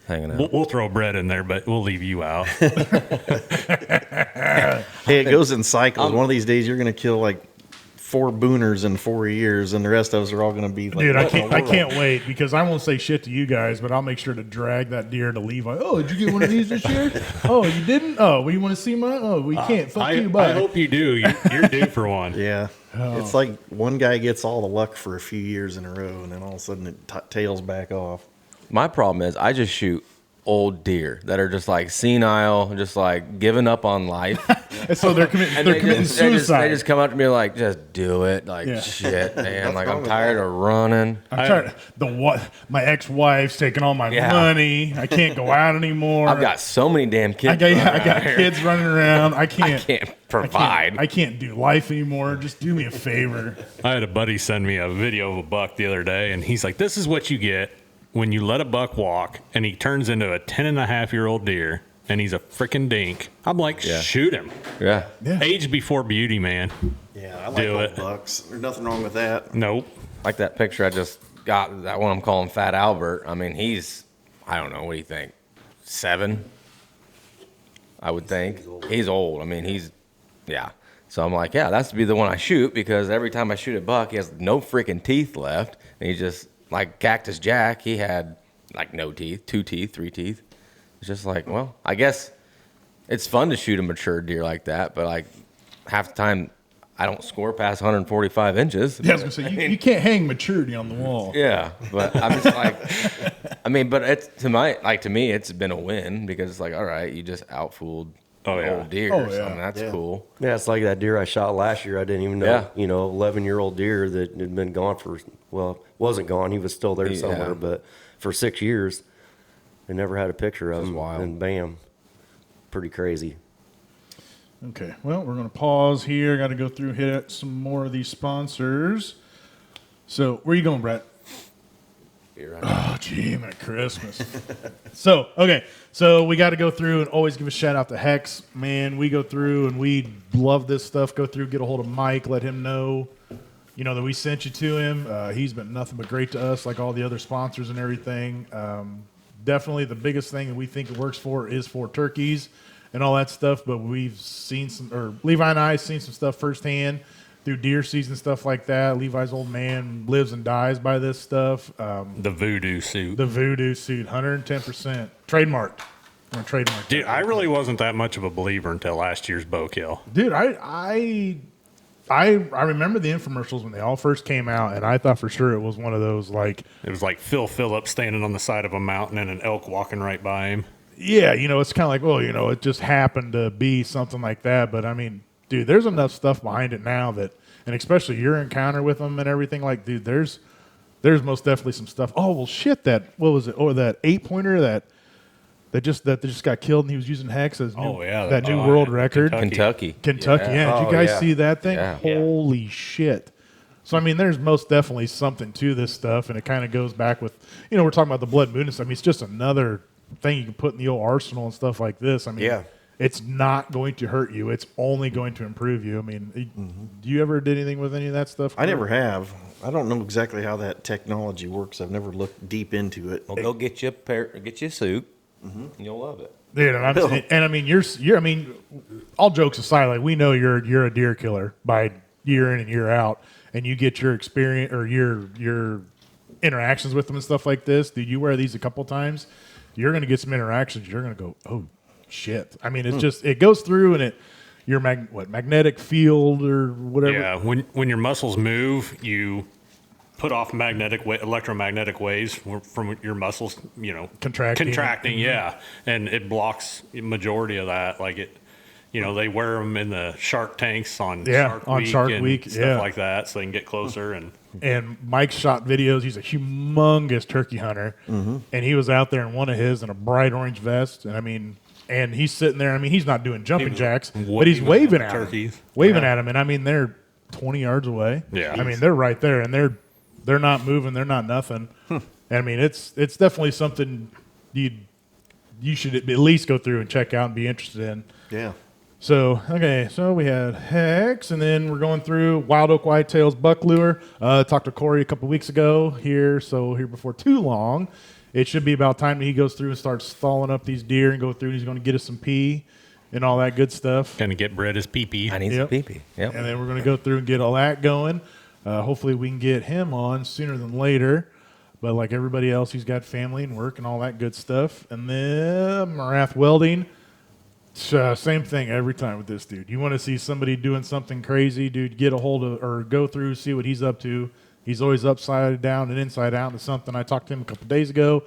hanging out. we'll throw bread in there, but we'll leave you out. Hey, it goes in cycles. One of these days you're going to kill like 4 booners in 4 years, and the rest of us are all going to be like, Dude, what in the I world? can't wait because I won't say shit to you guys, but I'll make sure to drag that deer to Levi. Oh, did you get one of these this year? Oh, you didn't? Oh, well, you want to see mine? Oh, we can't. Fuck you, I bye. hope you do. You're due for one. Yeah. It's like one guy gets all the luck for a few years in a row, and then all of a sudden it tails back off. My problem is I just shoot old deer that are just like senile, just like giving up on life. And so they're committing they suicide. just come up to me like, just do it. Like, Yeah. shit, man. Like, wrong I'm with tired of running. I'm tired. My ex-wife's taking all my Yeah. money. I can't go out anymore. I've got so many damn kids. I got running around here. kids running around. I can't provide. I can't do life anymore. Just do me a favor. I had a buddy send me a video of a buck the other day, and he's like, this is what you get when you let a buck walk, and he turns into a 10.5-year-old deer, and he's a freaking dink. I'm like, Yeah. shoot him. Yeah. Yeah. Age before beauty, man. Yeah, I like Do old it. bucks. There's nothing wrong with that. Nope. Like that picture I just got, that one I'm calling Fat Albert. I mean, he's, I don't know, what do you think? 7? I would think. He's old. I mean, yeah. So I'm like, yeah, that's to be the one I shoot because every time I shoot a buck, he has no freaking teeth left. And he just, like Cactus Jack, he had like no teeth, 2 teeth, 3 teeth. It's just like, well, I guess it's fun to shoot a mature deer like that, but like half the time I don't score past 145 inches. Yeah, I was gonna say you can't hang maturity on the wall. Yeah, but I'm just like, I mean, but it's to me, it's been a win because it's like, all right, you just outfooled old deer. Oh, So, yeah. I mean, that's Yeah. cool. yeah, it's like that deer I shot last year. I didn't even know, Yeah. 11-year-old deer that had been gone wasn't gone. He was still there Yeah. somewhere, but for 6 years, they never had a picture of him. wild. And bam, pretty crazy. Okay, well, we're going to pause here. Got to go through, hit some more of these sponsors. So, where you going, Brett? Oh, gee, man, Christmas. So we got to go through and always give a shout out to Hex. Man, we go through and we love this stuff. Go through, get a hold of Mike, let him know, that we sent you to him. He's been nothing but great to us, like all the other sponsors and everything. Definitely the biggest thing that we think it works for is for turkeys and all that stuff. But we've seen Levi and I seen some stuff firsthand through deer season, stuff like that. Levi's old man lives and dies by this stuff. The voodoo suit. 110%. Trademarked. I'm going to trademark Dude, that. I really wasn't that much of a believer until last year's bow kill. Dude, I remember the infomercials when they all first came out, and I thought for sure it was one of those like... It was like Phil Phillips standing on the side of a mountain and an elk walking right by him. Yeah, it's kind of like, well, it just happened to be something like that. But, I mean, dude, there's enough stuff behind it now that... And especially your encounter with them and everything, like, dude, there's most definitely some stuff. Oh, well, shit, what was it? Or that 8-pointer that just got killed and he was using Hex as new world record. Kentucky. Yeah. Did you guys see that thing? Yeah. Holy shit. So, I mean, there's most definitely something to this stuff, and it kind of goes back with, we're talking about the blood moon and stuff. I mean, it's just another thing you can put in the old arsenal and stuff like this. I mean, it's not going to hurt you. It's only going to improve you. I mean, do you ever did anything with any of that stuff? I never have. I don't know exactly how that technology works. I've never looked deep into it. Well, go get you a suit, and you'll love it. Dude, I mean, you're. I mean, all jokes aside, like we know you're a deer killer by year in and year out, and you get your experience or your interactions with them and stuff like this. Dude, you wear these a couple times, you're going to get some interactions. You're going to go, oh shit. I mean, it's just it goes through and your magnetic field or whatever. Yeah, when your muscles move, you put off electromagnetic waves from your muscles, contracting, yeah, and it blocks the majority of that. Like it, they wear them in the shark tanks on Shark Week and stuff like that, so they can get closer. And Mike shot videos. He's a humongous turkey hunter, and he was out there in one of his in a bright orange vest, and I mean. And he's sitting there. I mean, he's not doing jumping jacks, but he's waving at turkeys. At him, and I mean, they're 20 yards away. Yeah, I mean, they're right there, and they're not moving. They're not nothing. And I mean, it's definitely something you should at least go through and check out and be interested in. Yeah. So we had Hex, and then we're going through Wild Oak Whitetails Buck Lure. Talked to Corey a couple weeks ago here before too long. It should be about time that he goes through and starts thawing up these deer and go through, and he's going to get us some pee and all that good stuff. Going to get Brett his pee-pee. I need some pee-pee. Yep. And then we're going to go through and get all that going. Hopefully we can get him on sooner than later. But like everybody else, he's got family and work and all that good stuff. And then Marath Welding, same thing every time with this dude. You want to see somebody doing something crazy, dude, get a hold of or go through, see what he's up to. He's always upside down and inside out into something. I talked to him a couple days ago.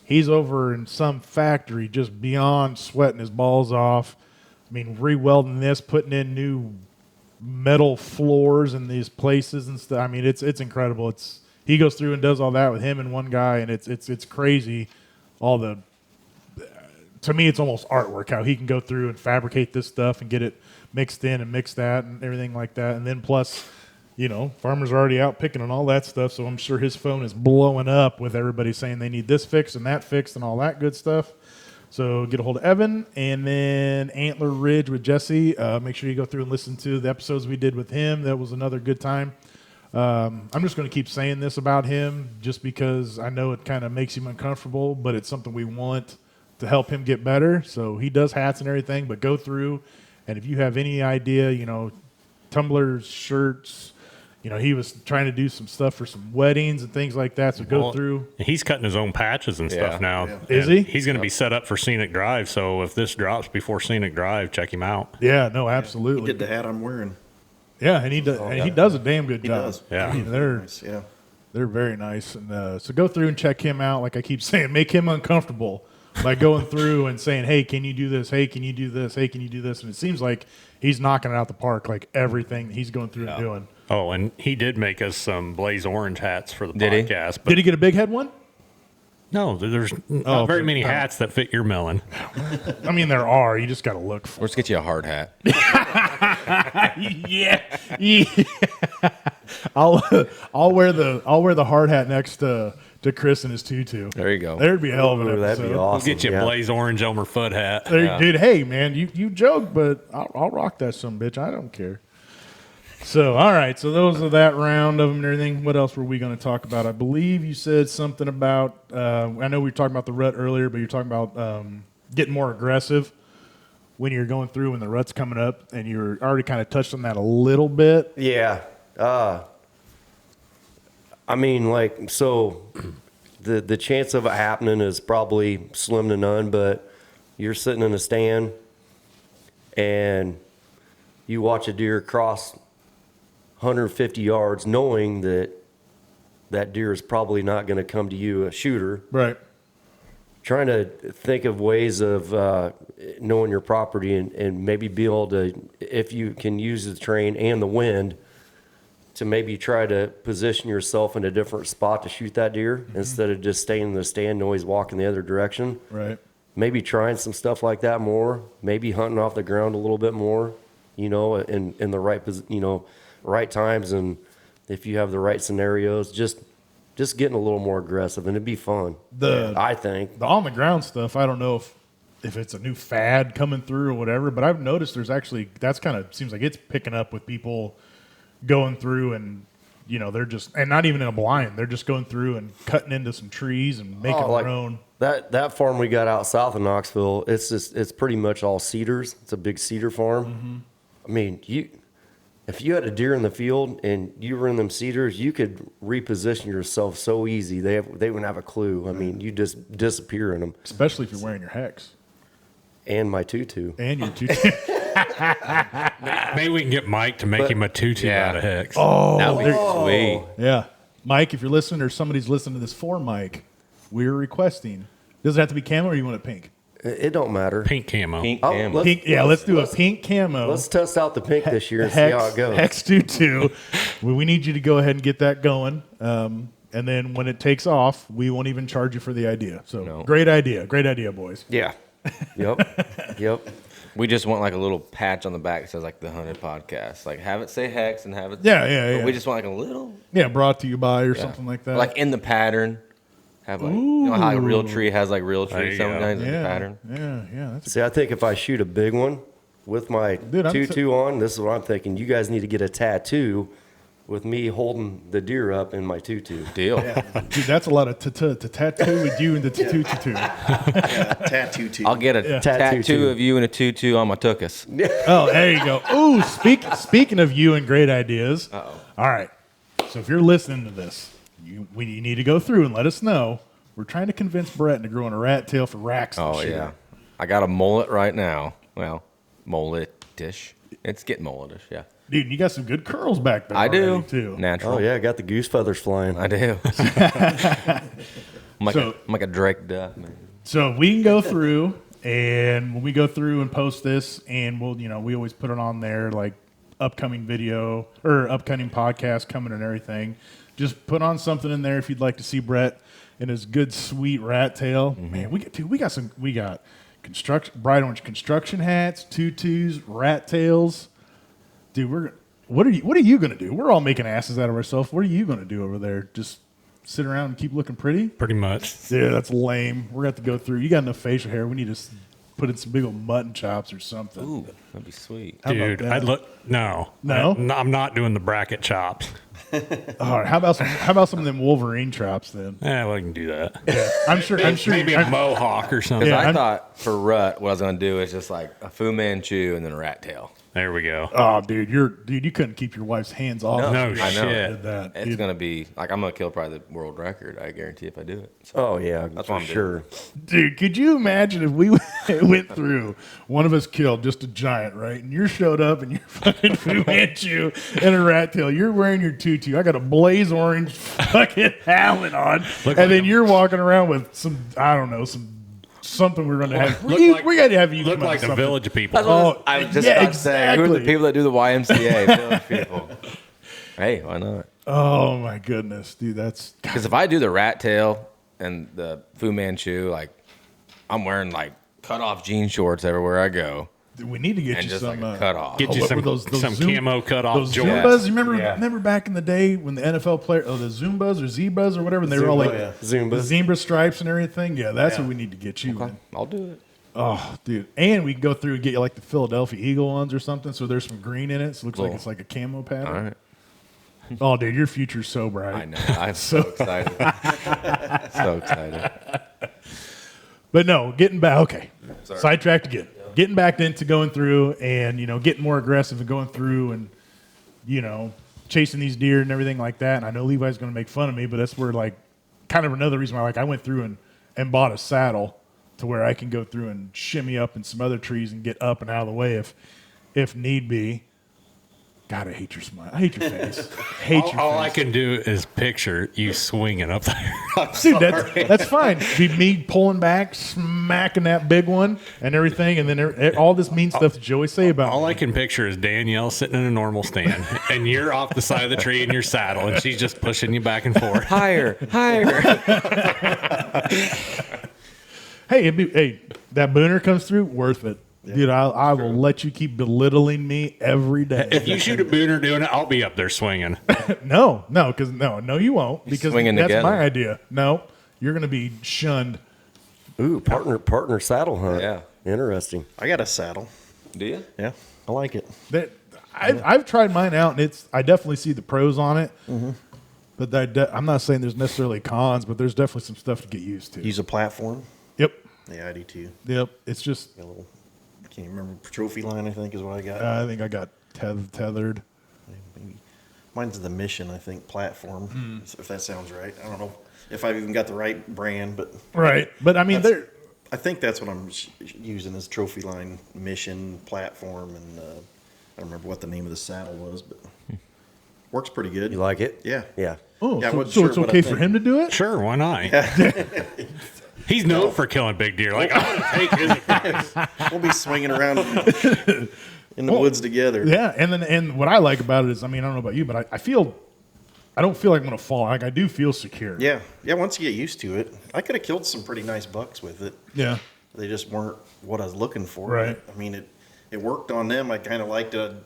He's over in some factory just beyond sweating his balls off. I mean, re-welding this, putting in new metal floors in these places and stuff. I mean, it's incredible. He goes through and does all that with him and one guy, and it's crazy. To me, it's almost artwork how he can go through and fabricate this stuff and get it mixed in and mix that and everything like that. And then plus, farmers are already out picking and all that stuff, so I'm sure his phone is blowing up with everybody saying they need this fixed and that fixed and all that good stuff. So get a hold of Evan, and then Antler Ridge with Jesse. Make sure you go through and listen to the episodes we did with him. That was another good time. I'm just going to keep saying this about him just because I know it kind of makes him uncomfortable, but it's something we want to help him get better. So he does hats and everything, but go through, and if you have any idea, tumblers, shirts, he was trying to do some stuff for some weddings and things like that. So go through. He's cutting his own patches and stuff now. Yeah. Is he? He's going to be set up for Scenic Drive. So if this drops before Scenic Drive, check him out. Yeah, no, absolutely. He did the hat I'm wearing. Yeah, and he does. And he does a damn good job. Does. Yeah. I mean, they're Nice, yeah. They're very nice. And so go through and check him out. Like I keep saying, make him uncomfortable by going through and saying, hey, can you do this? Hey, can you do this? Hey, can you do this? And it seems like he's knocking it out the park, like everything he's going through and doing. Oh, and he did make us some Blaze Orange hats for the Did he? podcast. Did he get a big head one? No, there's not very many hats that fit your melon. I mean, there are. You just got to look for. Let's get you a hard hat. Yeah. I'll wear the hard hat next to Chris and his tutu. There you go. There'd be a hell of an Ooh, that'd be episode. awesome. We'll get you a yeah. blaze orange Elmer Fudd hat. There, dude, hey man, you joke, but I'll rock that some bitch. I don't care. So all right, so those are that round of them and everything. What else were we going to talk about? I believe you said something about. I know we were talking about the rut earlier, but you're talking about getting more aggressive when you're going through when the rut's coming up, and you're already kind of touched on that a little bit. Yeah. I mean, like, so the chance of it happening is probably slim to none, but you're sitting in a stand and you watch a deer cross 150 yards knowing that that deer is probably not going to come to you, a shooter. Right. Trying to think of ways of knowing your property and maybe be able to, if you can use the terrain and the wind, to maybe try to position yourself in a different spot to shoot that deer instead of just staying in the stand and always walking the other direction. Right. Maybe trying some stuff like that more, maybe hunting off the ground a little bit more, in the right, right times. And if you have the right scenarios, just getting a little more aggressive, and it'd be fun. I think. The on the ground stuff, I don't know if it's a new fad coming through or whatever, but I've noticed there's actually, that's kind of seems like it's picking up with people going through and, they're just, and not even in a blind, they're just going through and cutting into some trees and making their own. That farm we got out south of Knoxville, it's pretty much all cedars. It's a big cedar farm. Mm-hmm. I mean, if you had a deer in the field and you were in them cedars, you could reposition yourself so easy. They wouldn't have a clue. I mean, you just disappear in them. Especially if you're wearing your hex. And my tutu. And your tutu. Maybe we can get Mike to make him a tutu Yeah. out of hex. Oh, That would be sweet. yeah. Mike, if you're listening or somebody's listening to this for Mike, we're requesting. Does it have to be camo or you want it pink? It don't matter. Pink camo. Pink Oh, camo. Pink, yeah, let's do a pink camo. Let's test out the pink this year and see how it goes. Hex tutu. We need you to go ahead and get that going. And then when it takes off, we won't even charge you for the idea. So No. Great idea, boys. Yeah. Yep. We just want like a little patch on the back that says like the Hunted Podcast. Like have it say Hex and have it. Yeah. But we just want like a little. Yeah, brought to you by or Yeah. something like that. Like in the pattern. Have like, you know how like a real tree has like real There tree you go. sometimes in the yeah, pattern. yeah. That's See, I think if I shoot a big one with my Dude, tutu on, this is what I'm thinking. You guys need to get a tattoo with me holding the deer up in my tutu. Deal. dude, that's a lot of tattoo with you and the tutu. Yeah, tattoo too. I'll get a Tattoo tattoo too. of you and a tutu on my tuchus. Oh, there you go. Ooh, speaking of you and great ideas. Uh-oh. All right. So if you're listening to this, you need to go through and let us know. We're trying to convince Brett into growing a rat tail for racks. and Oh shit. yeah. I got a mullet right now. Well, mullet-ish. It's getting mullet-ish, yeah. Dude, you got some good curls back there. I do. already, too. Natural. Oh, yeah, I got the goose feathers flying. I do. I'm like a Drake duck, man. So we can go through, and when we go through and post this, and we always put it on there, like upcoming video or upcoming podcast coming and everything. Just put on something in there if you'd like to see Brett and his good sweet rat tail. Mm-hmm. Man, we got bright orange construction hats, tutus, rat tails. Dude, what are you gonna do? We're all making asses out of ourselves. What are you gonna do over there? Just sit around and keep looking pretty? Pretty much. Dude, that's lame. We're gonna have to go through. You got enough facial hair. We need to put in some big old mutton chops or something. Ooh, that'd be sweet. How about Dude, that? I'd look. No. No? I'm not doing the bracket chops. All right, how about some of them Wolverine chops then? Yeah, we can do that. I'm sure. Maybe a mohawk or something. Yeah, I I'm- thought for rut, what I was gonna do is just like a Fu Manchu and then a rat tail. There we go. Oh, dude, you couldn't keep your wife's hands off. No you I know. shit. did that. It's Dude, gonna be like I'm gonna kill probably the world record. I guarantee if I do it. So, Oh, yeah, That's for what I'm doing. sure. dude, could you imagine if we went through, one of us killed just a giant, right? And you showed up and you're fucking Fu Manchu and a rat tail. You're wearing your tutu. I got a blaze orange fucking helmet on, Look and like then a- you're walking around with something we're going to have. Look we like- got to have you Look come up like with the something. village people. Oh, I was just yeah, about to say, who are the exactly. people that do the YMCA? Village people. Hey, why not? Oh my goodness, dude, that's Because if I do the rat tail, and the Fu Manchu, like I'm wearing like cut off jean shorts everywhere I go. We need to get And you just some like a cut off. Get you what were some Zoom- camo cut off those jorts. Zumbas. You remember? Yeah. Remember back in the day when the NFL player, the Zumbas or Zebras or whatever, and they were all like yeah. Zumba. the zebra stripes and everything. Yeah, that's what we need to get you. Man. I'll do it. Oh, dude! And we can go through and get you like the Philadelphia Eagle ones or something. So there's some green in it. So it looks like Cool. it's like a camo pattern. All right. Oh, dude, your future's so bright. I know. I'm so excited. So excited. But no, getting back. Okay, sidetracked again. Getting back into going through and getting more aggressive and going through and chasing these deer and everything like that. And I know Levi's going to make fun of me, but that's where like kind of another reason why I went through and bought a saddle to where I can go through and shimmy up in some other trees and get up and out of the way if need be. God, I hate your smile. I hate your face. All I can do is picture you swinging up there. Dude, that's fine. Be me pulling back, smacking that big one and everything, and then all this mean stuff that you always say about All me. I can picture is Danielle sitting in a normal stand, and you're off the side of the tree in your saddle, and she's just pushing you back and forth. Higher, higher. Hey, that booner comes through, worth it. Dude, I will let you keep belittling me every day. If you shoot a booner doing it, I'll be up there swinging. No, you won't, because swinging that's together. my idea. No, you're going to be shunned. Ooh, partner saddle hunt. Yeah. Interesting. I got a saddle. Do you? Yeah, I like it. I've tried mine out, and I definitely see the pros on it. But I'm not saying there's necessarily cons, but there's definitely some stuff to get used to. Use a platform. Yep. Yeah, I do too. Yep. It's just, Got a little, I can't remember, trophy line, I think is what I got. I think I got tethered. Maybe. Mine's the Mission, I think, platform, if that sounds right. I don't know if I've even got the right brand, but Right. But I mean, I think that's what I'm using as trophy line Mission platform, and I don't remember what the name of the saddle was, but works pretty good. You like it? Yeah. Yeah. oh, Yeah, I so, wasn't so sure it's what I okay for think. him to do it? Sure, why not? He's known for killing big deer. Like, I'm going to take his advice. We'll be swinging around in the woods together. Yeah. And what I like about it is, I mean, I don't know about you, but I don't feel like I'm going to fall. Like, I do feel secure. Yeah. Yeah, once you get used to it. I could have killed some pretty nice bucks with it. Yeah. They just weren't what I was looking for. Right. I mean, it worked on them. I kind of like to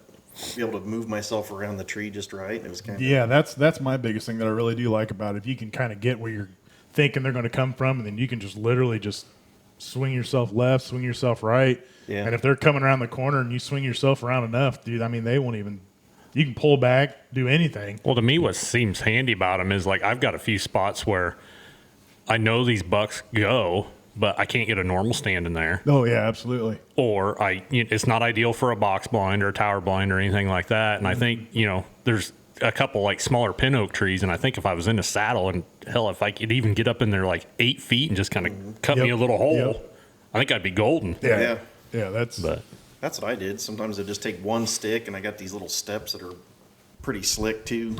be able to move myself around the tree just right. It was kind of Yeah, that's my biggest thing that I really do like about it. If you can kind of get where you're thinking they're going to come from, and then you can just literally just swing yourself left, swing yourself right. Yeah. And if they're coming around the corner and you swing yourself around enough, dude, I mean, they won't even. You can pull back, do anything. Well, to me, what seems handy about them is like I've got a few spots where I know these bucks go, but I can't get a normal stand in there. Oh yeah, absolutely. Or it's not ideal for a box blind or a tower blind or anything like that. And I think, there's a couple like smaller pin oak trees. And I think if I was in a saddle and hell, if I could even get up in there like 8 feet and just kind of cut me a little hole, Yep. I think I'd be golden. Yeah. Yeah. That's. That's what I did. Sometimes I just take one stick, and I got these little steps that are pretty slick too.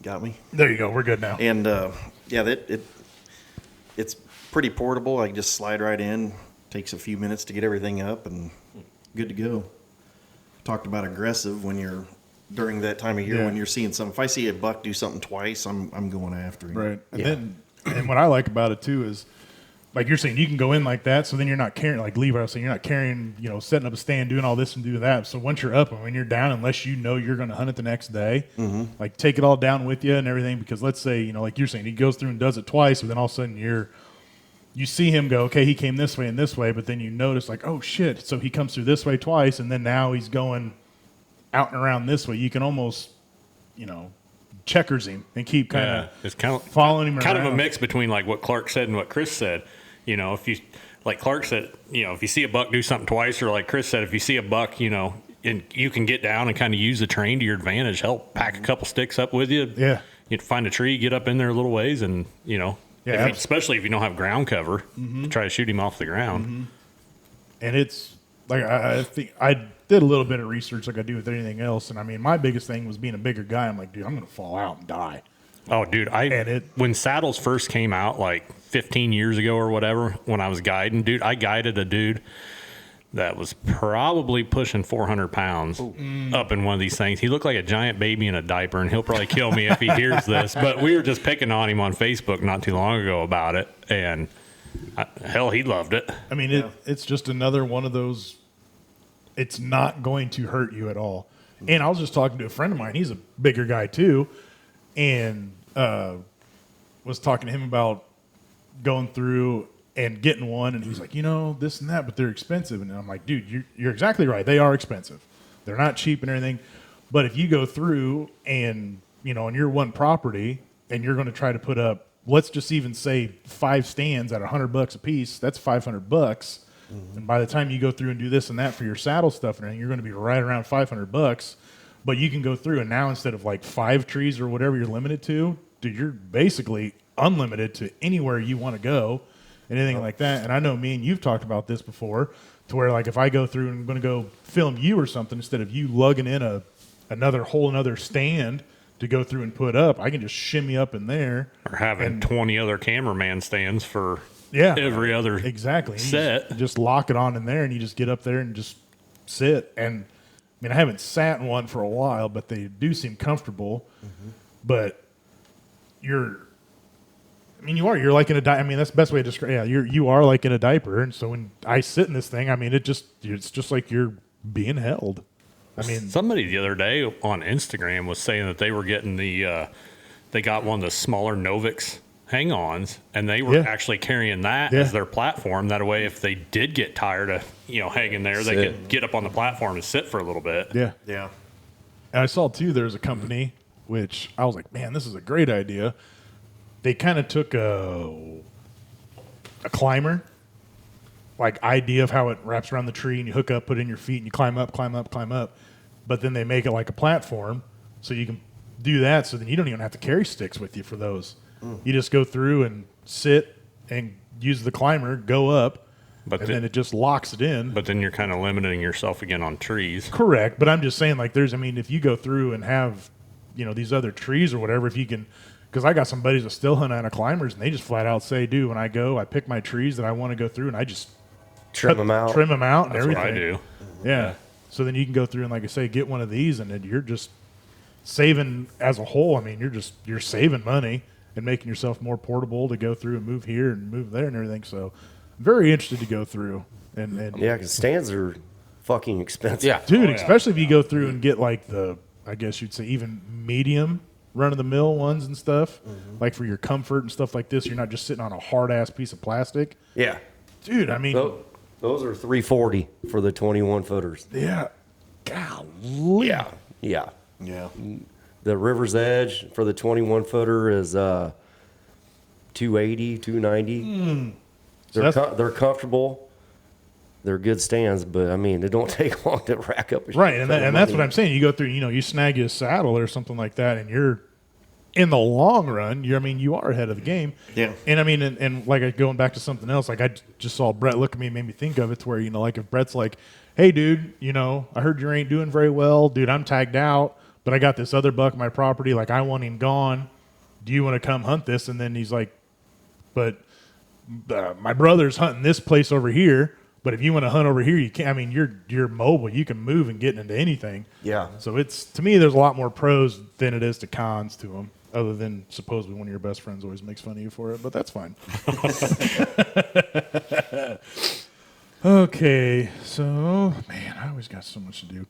Got me? There you go. We're good now. And it's pretty portable. I can just slide right in. Takes a few minutes to get everything up, and good to go. Talked about aggressive when you're during that time of year Yeah. when you're seeing something. If I see a buck do something twice, I'm going after him. Right. And what I like about it too is, like you're saying, you can go in like that, so then you're not carrying, like Levi was saying, you're not carrying, setting up a stand, doing all this and doing that. So once you're up and when you're down, unless you know you're going to hunt it the next day, like take it all down with you and everything. Because let's say, like you're saying, he goes through and does it twice, but then all of a sudden you see him go, okay, he came this way and this way, but then you notice like, oh shit, so he comes through this way twice, and then now he's going out and around this way. You can almost, checkers him and keep kind of It's kind of following him kind around. of a mix between like what Clark said and what Chris said. If you, like Clark said, if you see a buck do something twice, or like Chris said, if you see a buck, and you can get down and kind of use the terrain to your advantage, help pack a couple sticks up with you. Yeah. You find a tree, get up in there a little ways, and especially if you don't have ground cover, try to shoot him off the ground. And it's like I think I did a little bit of research like I do with anything else, and I mean my biggest thing was being a bigger guy. I'm like, dude, I'm gonna fall out and die. Oh, dude, when saddles first came out, like 15 years ago or whatever, when I was guiding, dude, I guided a dude that was probably pushing 400 pounds up in one of these things. He looked like a giant baby in a diaper, and he'll probably kill me if he hears this. But we were just picking on him on Facebook not too long ago about it, and hell, he loved it. I mean, it's just another one of those. It's not going to hurt you at all. And I was just talking to a friend of mine. He's a bigger guy too, and was talking to him about going through and getting one. And he's like, this and that, but they're expensive. And I'm like, dude, you're exactly right. They are expensive. They're not cheap and everything. But if you go through and on your one property, and you're going to try to put up, let's just even say 5 stands at $100 a piece, that's $500. Mm-hmm. And by the time you go through and do this and that for your saddle stuff and everything, you're going to be right around $500. But you can go through and now instead of like 5 trees or whatever you're limited to, dude, you're basically unlimited to anywhere you want to go and anything like that. And I know me and you've talked about this before, to where like if I go through and I'm going to go film you or something, instead of you lugging in another stand to go through and put up, I can just shimmy up in there. Or having 20 other cameraman stands for every other exactly set. Just lock it on in there, and you just get up there and just sit. And I mean, I haven't sat in one for a while, but they do seem comfortable. Mm-hmm. But you're like in a diaper. I mean, that's the best way to describe. Yeah, you are like in a diaper. And so when I sit in this thing, I mean, it's just like you're being held. I mean, somebody the other day on Instagram was saying that they were getting they got one of the smaller Novix hang-ons, and they were actually carrying that as their platform. That way, if they did get tired of hanging there, they could get up on the platform and sit for a little bit. Yeah. And I saw too. There's a company which I was like, man, this is a great idea. They kind of took a climber, like idea of how it wraps around the tree, and you hook up, put it in your feet, and you climb up. But then they make it like a platform, so you can do that. So then you don't even have to carry sticks with you for those. You just go through and sit and use the climber, go up, then it just locks it in. But then you're kind of limiting yourself again on trees. Correct. But I'm just saying, like, if you go through and have, these other trees or whatever, if you can, because I got some buddies that still hunt out of climbers, and they just flat out say, dude, when I go, I pick my trees that I want to go through, and I just trim them out and That's everything. what I do. Yeah. So then you can go through and, like I say, get one of these, and then you're just saving as a whole. I mean, you're saving money and making yourself more portable to go through and move here and move there and everything. So I'm very interested to go through. And yeah, because stands are fucking expensive. Yeah. Dude, especially if you go through and get like I guess you'd say even medium run-of-the-mill ones and stuff, like for your comfort and stuff like this. You're not just sitting on a hard-ass piece of plastic. Yeah. Dude, I mean. Those are $340 for the 21-footers. Yeah. Golly. Yeah. The River's Edge for the 21-footer is $280, $290. They're comfortable. They're good stands, but I mean, they don't take long to rack up. Right, and that's what I'm saying. You go through, you snag you a saddle or something like that, and you're in the long run. You are ahead of the game. Yeah. And I mean, and like going back to something else, like I just saw Brett look at me and made me think of it to where like if Brett's like, hey, dude, I heard you ain't doing very well, dude. I'm tagged out, but I got this other buck on my property. Like I want him gone. Do you want to come hunt this? And then he's like, but my brother's hunting this place over here. But if you want to hunt over here, you can't. I mean, you're mobile. You can move and get into anything. Yeah. So to me, there's a lot more pros than it is to cons to them. Other than supposedly one of your best friends always makes fun of you for it, but that's fine. Okay, so man, I always got so much to do.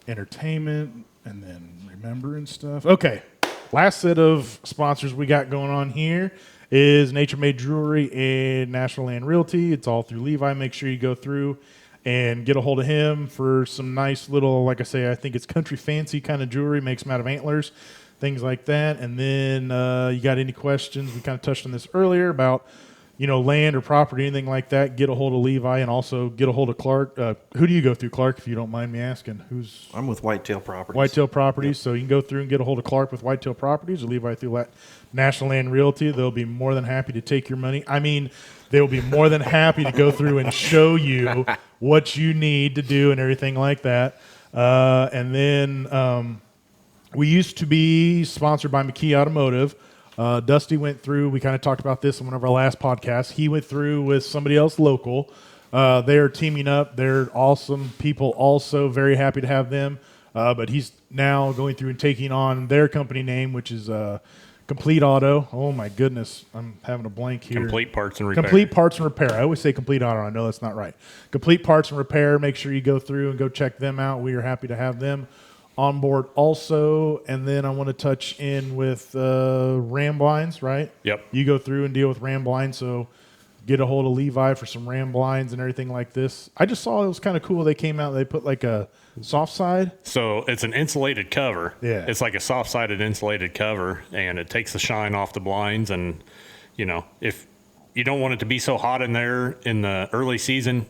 Entertainment and then remembering stuff. Okay, last set of sponsors we got going on here is Nature Made Jewelry and National Land Realty. It's all through Levi. Make sure you go through and get a hold of him for some nice little, like I say, I think it's country fancy kind of jewelry. Makes them out of antlers, things like that. And then you got any questions? We kind of touched on this earlier about, land or property, anything like that. Get a hold of Levi and also get a hold of Clark. Who do you go through, Clark, if you don't mind me asking? I'm with Whitetail Properties. Whitetail Properties. Yep. So you can go through and get a hold of Clark with Whitetail Properties or Levi through National Land Realty. They'll be more than happy to take your money. I mean, they will be more than happy to go through and show you what you need to do and everything like that. And then we used to be sponsored by McKee Automotive. Dusty went through, we kind of talked about this in one of our last podcasts. He went through with somebody else local They are teaming up. They're awesome people also. Very happy to have them. But he's now going through and taking on their company name, which is Complete Auto. Oh, my goodness. I'm having a blank here. Complete Parts and Repair. Complete Parts and Repair. I always say Complete Auto. I know that's not right. Complete Parts and Repair. Make sure you go through and go check them out. We are happy to have them on board also. And then I want to touch in with ram blinds, right? Yep. You go through and deal with ram blinds, so get a hold of Levi for some ram blinds and everything like this. I just saw it was kind of cool. They came out, they put like a soft side. So it's an insulated cover. Yeah. It's like a soft-sided insulated cover, and it takes the shine off the blinds. And, if you don't want it to be so hot in there in the early season,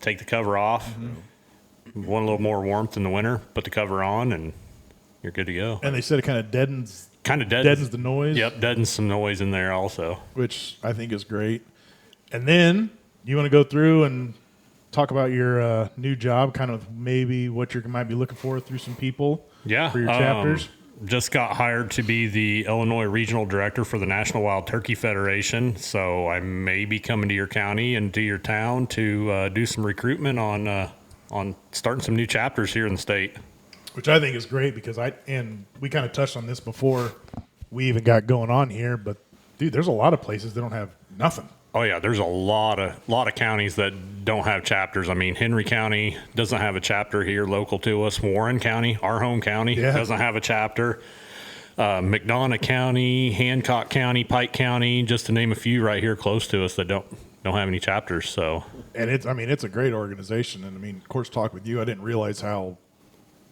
take the cover off. Mm-hmm. Want a little more warmth in the winter, put the cover on, and you're good to go. And they said it kind of deadens the noise. Yep, deadens some noise in there also. Which I think is great. And then you want to go through and talk about your new job, kind of maybe what you might be looking for through some people for your chapters. Just got hired to be the Illinois Regional Director for the National Wild Turkey Federation. So I may be coming to your county and to your town to do some recruitment on starting some new chapters here in the state. Which I think is great because we kind of touched on this before we even got going on here, but dude, there's a lot of places that don't have nothing. Oh yeah, there's a lot of counties that don't have chapters. I mean, Henry County doesn't have a chapter here local to us. Warren County, our home county, doesn't have a chapter. McDonough County, Hancock County, Pike County, just to name a few right here close to us that don't have any chapters. So, and it's a great organization. And I mean, of course, talk with you, I didn't realize how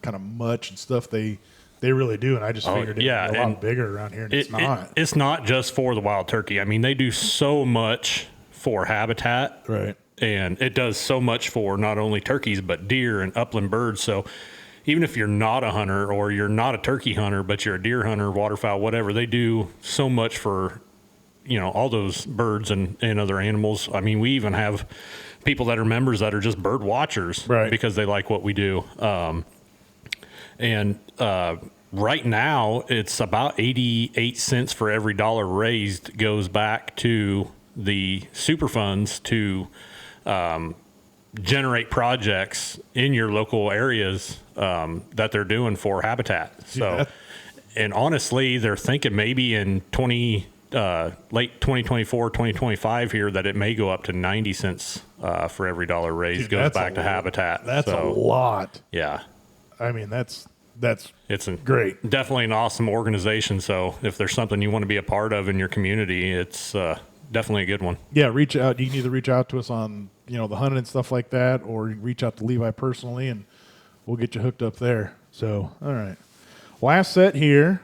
kind of much and stuff they really do, and I just figured it'd be a lot bigger around here, and it's not. It's not just for the wild turkey. I mean, they do so much for habitat. Right. And it does so much for not only turkeys, but deer and upland birds. So even if you're not a hunter or you're not a turkey hunter, but you're a deer hunter, waterfowl, whatever, they do so much for, all those birds and other animals. I mean, we even have people that are members that are just bird watchers because they like what we do. Right now, it's about 88 cents for every dollar raised goes back to the super funds to generate projects in your local areas that they're doing for habitat. So, and honestly, they're thinking maybe in late 2024, 2025 here that it may go up to 90 cents for every dollar raised goes back to habitat. That's a lot. Yeah. I mean, it's great. Definitely an awesome organization. So if there's something you want to be a part of in your community, it's definitely a good one. Yeah, reach out. You can either reach out to us on the hunting and stuff like that, or reach out to Levi personally, and we'll get you hooked up there. So, all right. Last set here.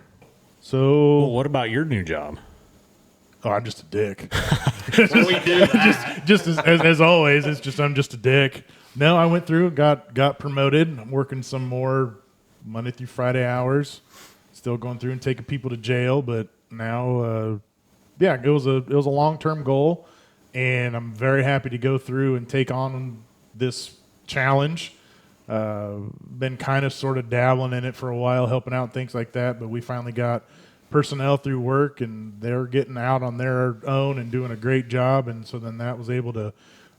So, well, what about your new job? Oh, I'm just a dick. just as always, I'm just a dick. No, I went through, got promoted. I'm working some more Monday through Friday hours. Still going through and taking people to jail, but now, it was a long-term goal, and I'm very happy to go through and take on this challenge. Been kind of sort of dabbling in it for a while, helping out things like that, but we finally got personnel through work, and they're getting out on their own and doing a great job, and so then that was able to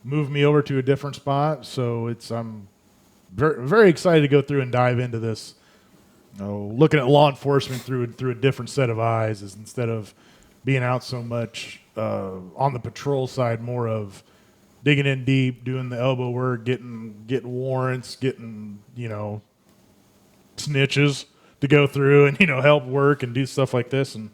move me over to a different spot. So I'm very, very excited to go through and dive into this. Looking at law enforcement through a different set of eyes, is instead of being out so much on the patrol side, more of digging in deep, doing the elbow work, getting warrants, getting snitches to go through and help work and do stuff like this. And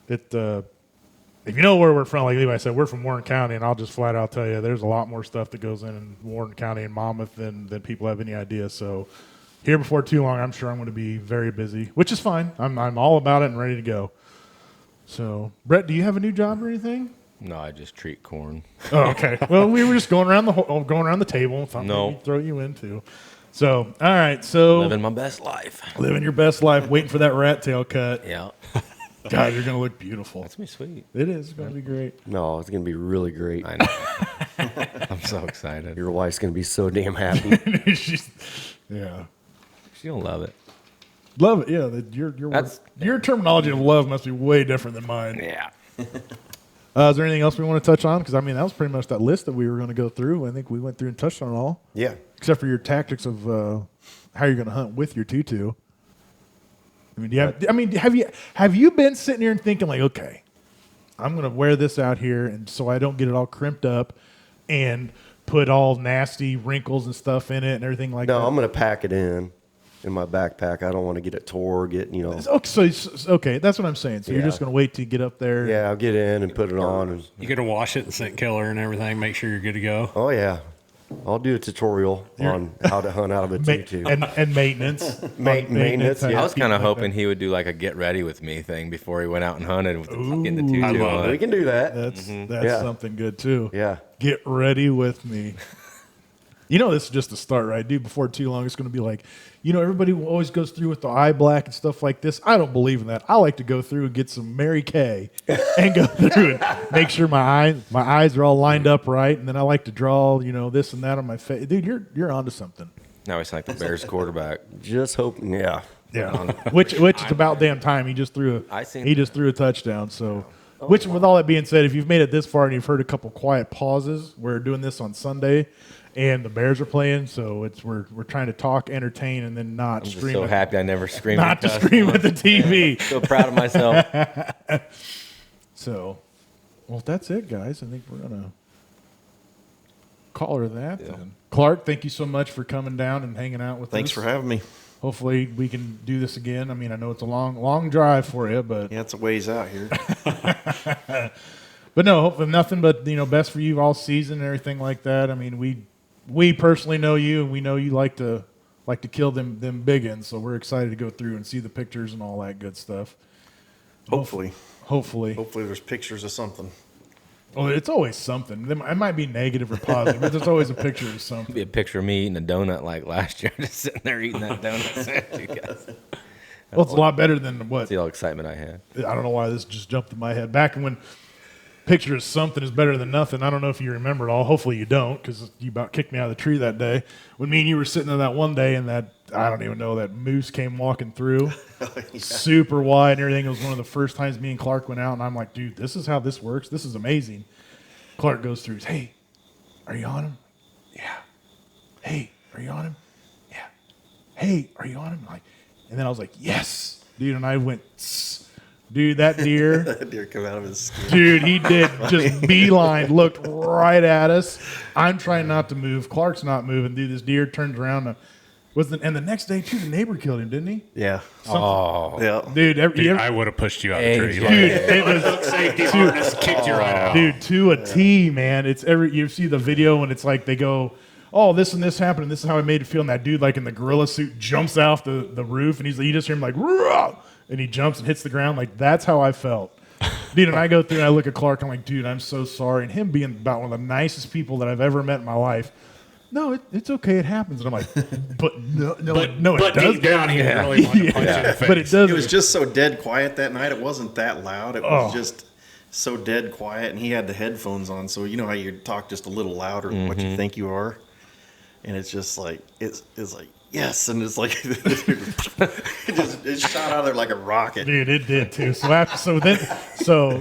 it, if you know where we're from, like Levi said, we're from Warren County, and I'll just flat out tell you, there's a lot more stuff that goes in Warren County and Monmouth than people have any idea. So here before too long, I'm sure I'm going to be very busy, which is fine. I'm all about it and ready to go. So, Brett, do you have a new job or anything? No, I just treat corn. Oh, okay. Well, we were just going around the table. Thought No. maybe throw you in too. So, all right. So Living my best life. living your best life, waiting for that rat tail cut. Yeah. God, you're gonna look beautiful. That's me sweet. It is going to be great. No, it's going to be really great. I know. I'm so excited. Your wife's going to be so damn happy. Yeah. She'll love it. Love it. Yeah. Your terminology of love must be way different than mine. Yeah. Is there anything else we want to touch on? Because, I mean, that was pretty much that list that we were going to go through. I think we went through and touched on it all. Yeah. Except for your tactics of how you're going to hunt with your tutu. I mean, have you been sitting here and thinking like, okay, I'm going to wear this out here, and so I don't get it all crimped up and put all nasty wrinkles and stuff in it and everything like that? No, I'm going to pack it in my backpack. I don't want to get it tore, Okay, that's what I'm saying. So you're just going to wait till you get up there. Yeah, I'll get in and put it on. And, You got to wash it and scent killer and everything. Make sure you're good to go. oh, yeah. I'll do a tutorial on how to hunt out of a tutu. And maintenance. Maintenance, yeah. I was kind of like hoping he would do like a get ready with me thing before he went out and hunted with getting the tutu I love on. We can do that. That's Yeah. something good too. Yeah. Get ready with me. You know, this is just the start, right, dude? Before too long, it's going to be like, everybody always goes through with the eye black and stuff like this. I don't believe in that. I like to go through and get some Mary Kay and go through and make sure my eyes are all lined up right, and then I like to draw, this and that on my face. Dude, you're onto something. Now he's like the Bears quarterback. Just hoping, yeah. Yeah, which is about damn time. He just threw a touchdown. So, with all that being said, if you've made it this far and you've heard a couple quiet pauses, we're doing this on Sunday, and the Bears are playing. So we're trying to talk, entertain, and then not I'm just scream. so happy I never screamed. Not to scream at the TV. So proud of myself. So, well, that's it, guys. I think we're gonna call her that. Yeah. Then. Clark, thank you so much for coming down and hanging out with us. Thanks for having me. Hopefully we can do this again. I mean, I know it's a long drive for you, but Yeah, it's a ways out here. but no, hopefully nothing but best for you all season and everything like that. I mean, we personally know you, and we know you like to kill them big uns. So we're excited to go through and see the pictures and all that good stuff. Hopefully there's pictures of something. Well, it's always something. It might be negative or positive, but there's always a picture of something. Be a picture of me eating a donut like last year, just sitting there eating that donut sandwich. You guys. Well, it's a lot better than what. See all the excitement I had. I don't know why this just jumped in my head. Back when picture of something is better than nothing. I don't know if you remember it all. Hopefully you don't, because you about kicked me out of the tree that day. When me and you were sitting there that one day, and that moose came walking through, super wide and everything. It was one of the first times me and Clark went out, and I'm like, dude, this is how this works. This is amazing. Clark goes through. Hey, are you on him? Yeah. Hey, are you on him? Yeah. Hey, are you on him? And then I was like, yes, dude. And I went, dude, that deer. That deer come out of his skin. Dude, he did just beeline, looked right at us. I'm trying not to move. Clark's not moving. Dude, this deer turns around. And the next day, too, the neighbor killed him, didn't he? Yeah. Oh, Yeah. Dude, I would have pushed you out of the tree. dude, it was Safety harness kicked you right out. dude to a T, man. It's you see the video when it's like they go, oh, this and this happened, and this is how I made it feel. And that dude, like in the gorilla suit, jumps off the roof, and you just hear him like, "Rah!" And he jumps and hits the ground. Like, that's how I felt. Dude, and I go through and I look at Clark, I'm like, dude, I'm so sorry. And him being about one of the nicest people that I've ever met in my life. No, it's okay. It happens. And I'm like, but it does. Deep down, he really wanted to punch you in the face. But it does. It was just so dead quiet that night. It wasn't that loud. It was just so dead quiet, and he had the headphones on, so you know how you talk just a little louder than what you think you are, and it's just like it's like yes, and it's like it shot out of there like a rocket. Dude, it did too. So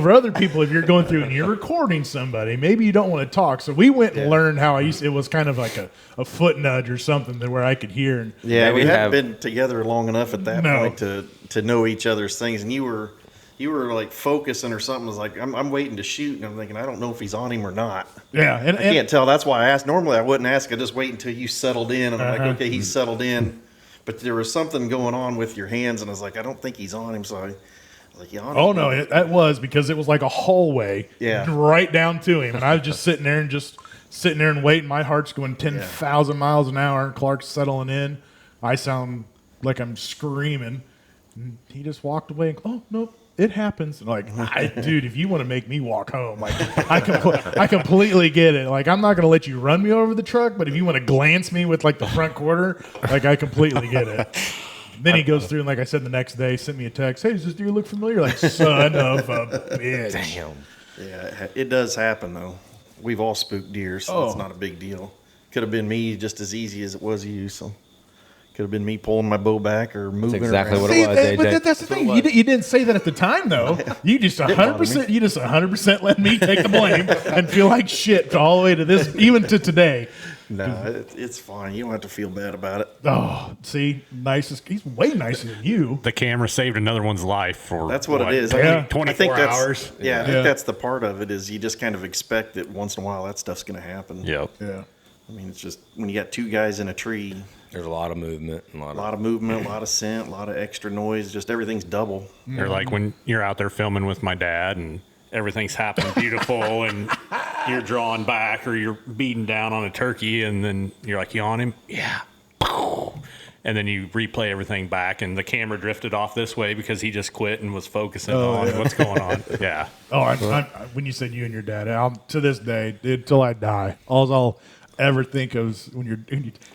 for other people, if you're going through and you're recording somebody, maybe you don't want to talk. So we went and learned how it was kind of like a foot nudge or something where I could hear. And Yeah, we we hadn't have- been together long enough at that No. point to know each other's things, and you were like focusing or something. I was like, I'm waiting to shoot, and I'm thinking, I don't know if he's on him or not. yeah, and I can't tell. That's why I asked. Normally, I wouldn't ask. I just wait until you settled in, and I'm like, okay, he's settled in. But there was something going on with your hands, and I was like, I don't think he's on him. So I was like, yeah. oh no, that was because it was like a hallway, Yeah. right down to him, and I was just sitting there and waiting. My heart's going 10,000 miles an hour. Clark's settling in. I sound like I'm screaming. And he just walked away. And, oh no. It happens. Like, dude, if you want to make me walk home, like, I completely get it. Like, I'm not going to let you run me over the truck, but if you want to glance me with, like, the front quarter, like, I completely get it. Then he goes through, and like I said, the next day, sent me a text. Hey, does this deer look familiar? Like, son of a bitch. Damn. Yeah, it does happen, though. We've all spooked deer, so it's not a big deal. Could have been me just as easy as it was you, so Could have been me pulling my bow back or moving exactly around. what it was, AJ. But that's the thing. You didn't say that at the time, though. You just 100%. You just 100% let me take the blame and feel like shit all the way to this, even to today. No, it's fine. You don't have to feel bad about it. Oh, see, nicest. He's way nicer than you. The camera saved another one's life for That's what it is. Yeah. 24 hours. Yeah, I Yeah. think that's the part of it is you just kind of expect that once in a while that stuff's going to happen. Yep. Yeah. I mean, it's just when you got two guys in a tree, There's a lot of movement. a lot of movement, a lot of scent, a lot of extra noise. Just everything's double. They're like when you're out there filming with my dad and everything's happening beautiful and you're drawing back or you're beating down on a turkey and then you're like, you on him? Yeah. And then you replay everything back and the camera drifted off this way because he just quit and was focusing on what's going on. Yeah. Oh, when you said you and your dad, to this day, until I die, all I'll ever think of is when you're,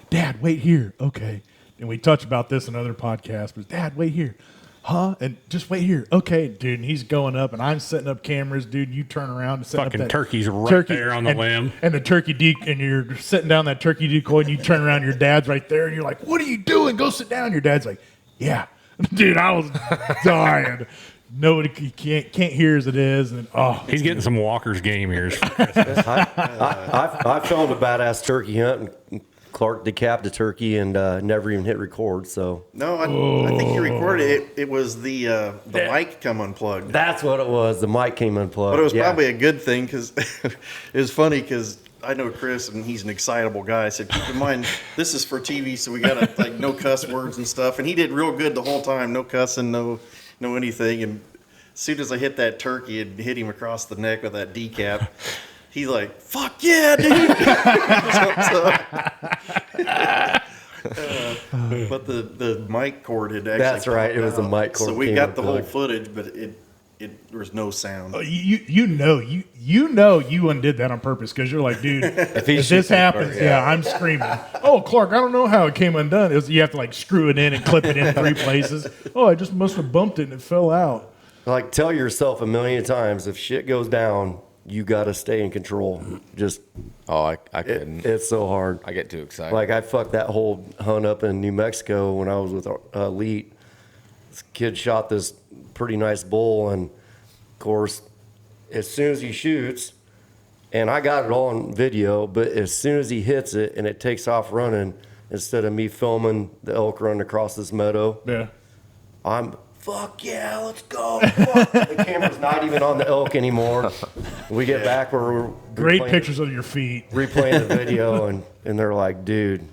Dad, wait here. Okay. And we touch about this in other podcasts, but Dad, wait here. Huh? And just wait here. Okay, dude. And he's going up, and I'm setting up cameras, dude. You turn around and set up Fucking that turkey's right there on the limb. And the turkey and you're sitting down that turkey decoy, and you turn around, your dad's right there, and you're like, "What are you doing? Go sit down." Your dad's like, "Yeah, dude, I was dying." Nobody can't hear as it is, and He's getting some Walker's game ears for Christmas. I filmed a badass turkey hunt, and Clark decapped a turkey and never even hit record. So No, I think you recorded it. It was the mic come unplugged. that's what it was. The mic came unplugged. But it was Yeah. probably a good thing because it was funny because I know Chris and he's an excitable guy. I said, keep in mind, this is for TV, so we got to like no cuss words and stuff. And he did real good the whole time. No cussing, no anything. And as soon as I hit that turkey and hit him across the neck with that decap, he's like, fuck yeah, dude. But the mic cord had actually That's right, popped it was the out. mic cord So we came got the whole unplugged. footage, but there was no sound. you undid that on purpose because you're like, dude, if he this shoots me happens, first, yeah, I'm screaming. Oh, Clark, I don't know how it came undone. You have to like screw it in and clip it in 3 places. Oh, I just must have bumped it and it fell out. Like, tell yourself a million times, if shit goes down, you got to stay in control. Just, I couldn't. it's so hard. I get too excited. Like, I fucked that whole hunt up in New Mexico when I was with Elite. This kid shot this pretty nice bull, and of course, as soon as he shoots, and I got it all on video, but as soon as he hits it and it takes off running, instead of me filming the elk running across this meadow, Yeah. I'm, fuck yeah, let's go. Fuck. The camera's not even on the elk anymore. We get back where we're Great replaying- pictures of your feet. replaying the video, and they're like, dude,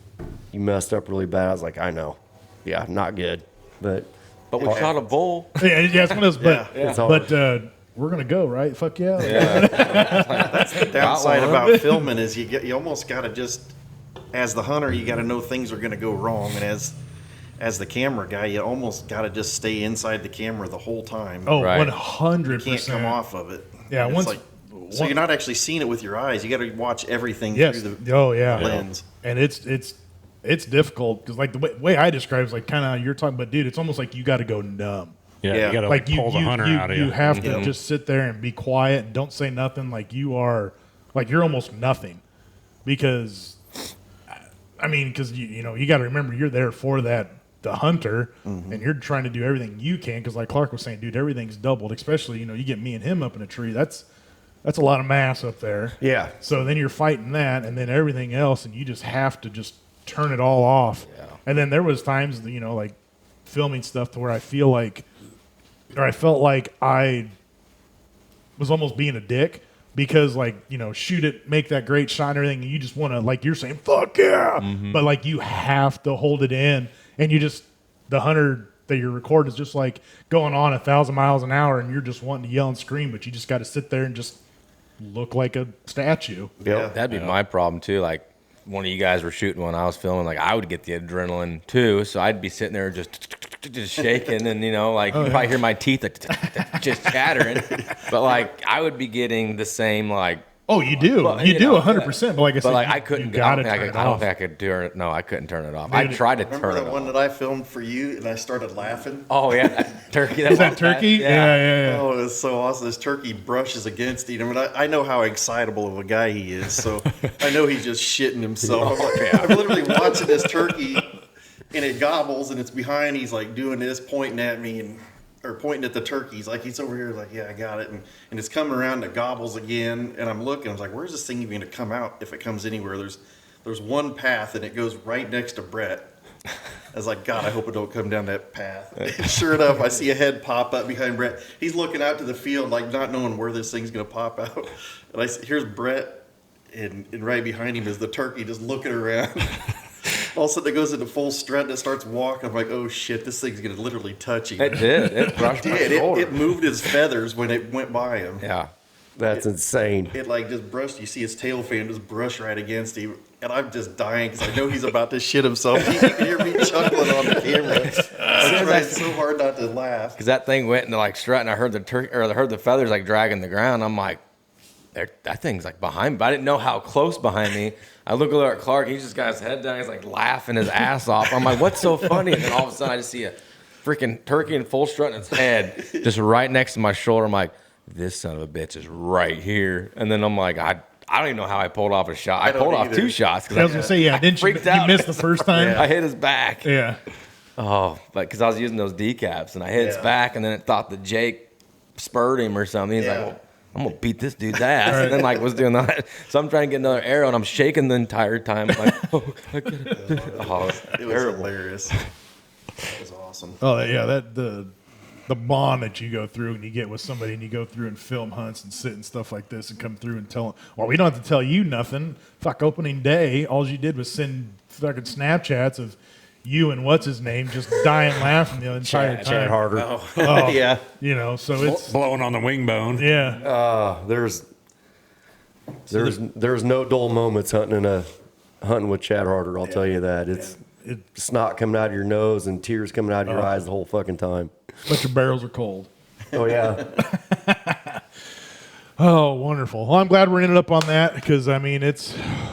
you messed up really bad. I was like, I know. Yeah, not good. But but we shot a bull. Yeah, it's one of those, but it's hard. we're gonna go, right? Fuck yeah. The downside one. about filming is you almost got to just, as the hunter, you got to know things are going to go wrong, and as the camera guy, you almost got to just stay inside the camera the whole time. Oh, Right. 100%. Can't come off of it. Yeah, And once- so you're not actually seeing it with your eyes. You got to watch everything Yes. through the Oh yeah. lens. And it's difficult because like the way I describe it is like kind of you're talking, but dude, it's almost like you got to go numb. Yeah, Yeah. you got to Like pull the hunter out of you. You have to just sit there and be quiet and don't say nothing. Like you're almost nothing because, I mean, because you got to remember you're there for the hunter, and you're trying to do everything you can. Because like Clark was saying, dude, everything's doubled. Especially you get me and him up in a tree. That's a lot of mass up there. yeah, So then you're fighting that, and then everything else, and you just have to just turn it all off. Yeah. And then there was times, like filming stuff to where I felt like I was almost being a dick because, like, shoot it, make that great shot and everything, and you just want to, like you're saying, fuck yeah, but like you have to hold it in, and the hunter that you're recording is just like going on 1,000 miles an hour, and you're just wanting to yell and scream, but you just got to sit there and just look like a statue. yeah. That'd be my problem too. Like one of you guys were shooting when I was filming. Like I would get the adrenaline too, so I'd be sitting there just shaking, and you probably hear my teeth like just chattering. But like I would be getting the same like. Oh, you do. Well, you you do know, 100%. But like I said, But like you, I couldn't. You gotta I turn it don't off. think I could turn it. No, I couldn't turn it off. Dude, I tried to Remember turn the it one off. that I filmed for you, and I started laughing? Oh yeah, that turkey. Is that turkey? Yeah. Oh, it was so awesome. This turkey brushes against him, and I know how excitable of a guy he is, so I know he's just shitting himself. I'm literally watching this turkey, and it gobbles, and it's behind. He's like doing this, pointing at me, or pointing at the turkeys. Like he's over here, like, yeah, I got it. And it's coming around, and it gobbles again. And I'm looking, I was like, where's this thing even going to come out if it comes anywhere? There's one path, and it goes right next to Brett. I was like, God, I hope it don't come down that path. And sure enough, I see a head pop up behind Brett. He's looking out to the field, like not knowing where this thing's going to pop out. And here's Brett, and right behind him is the turkey just looking around. All of a sudden, it goes into full strut and it starts walking. I'm like, oh shit, this thing's going to literally touch him. It did. It brushed my shoulder. It moved his feathers when it went by him. Yeah. That's insane. It like just brushed. You see his tail fan just brush right against him, and I'm just dying because I know he's about to shit himself. You can hear me chuckling on the camera. I'm trying so hard not to laugh. Because that thing went into like strut, and I heard I heard the feathers like dragging the ground. I'm like, that thing's like behind me. But I didn't know how close behind me. I look over at Clark. He's just got his head down. He's like laughing his ass off. I'm like, what's so funny? And then all of a sudden, I just see a freaking turkey in full strut in its head, just right next to my shoulder. I'm like, this son of a bitch is right here. And then I'm like, I don't even know how I pulled off a shot. I pulled off 2 shots. I was going to say, yeah, didn't you miss the first time? I hit his back. Yeah. Oh, but because I was using those decaps, and I hit his back, and then it thought that Jake spurred him or something. He's like, well, I'm going to beat this dude's ass. Right. And then like was doing that. So I'm trying to get another arrow, and I'm shaking the entire time. I'm like, oh, I get it. It was hilarious. That was awesome. Oh, yeah, the bond that you go through and you get with somebody, and you go through and film hunts and sit and stuff like this and come through and tell them, well, we don't have to tell you nothing. Fuck, opening day, all you did was send fucking Snapchats of you and what's his name just dying laughing the entire time. Chad Harder. Oh. Yeah. You know, so it's blowing on the wing bone. Yeah. There's no dull moments hunting with Chad Harder. I'll tell you that. It's snot coming out of your nose and tears coming out of your eyes the whole fucking time. But your barrels are cold. Oh yeah. Oh, wonderful. Well, I'm glad we ended up on that because, I mean,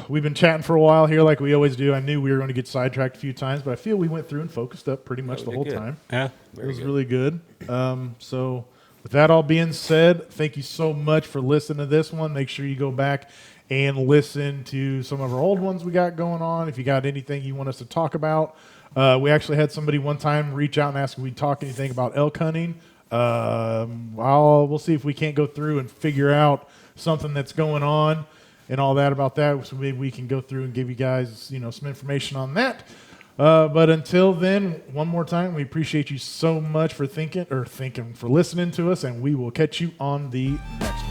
we've been chatting for a while here like we always do. I knew we were going to get sidetracked a few times, but I feel we went through and focused up pretty much the whole time. Yeah. It was really good. So with that all being said, thank you so much for listening to this one. Make sure you go back and listen to some of our old ones we got going on. If you got anything you want us to talk about, we actually had somebody one time reach out and ask if we talk anything about elk hunting. We'll see if we can't go through and figure out something that's going on and all that about that. So maybe we can go through and give you guys, some information on that. But until then, one more time, we appreciate you so much for for listening to us, and we will catch you on the next one.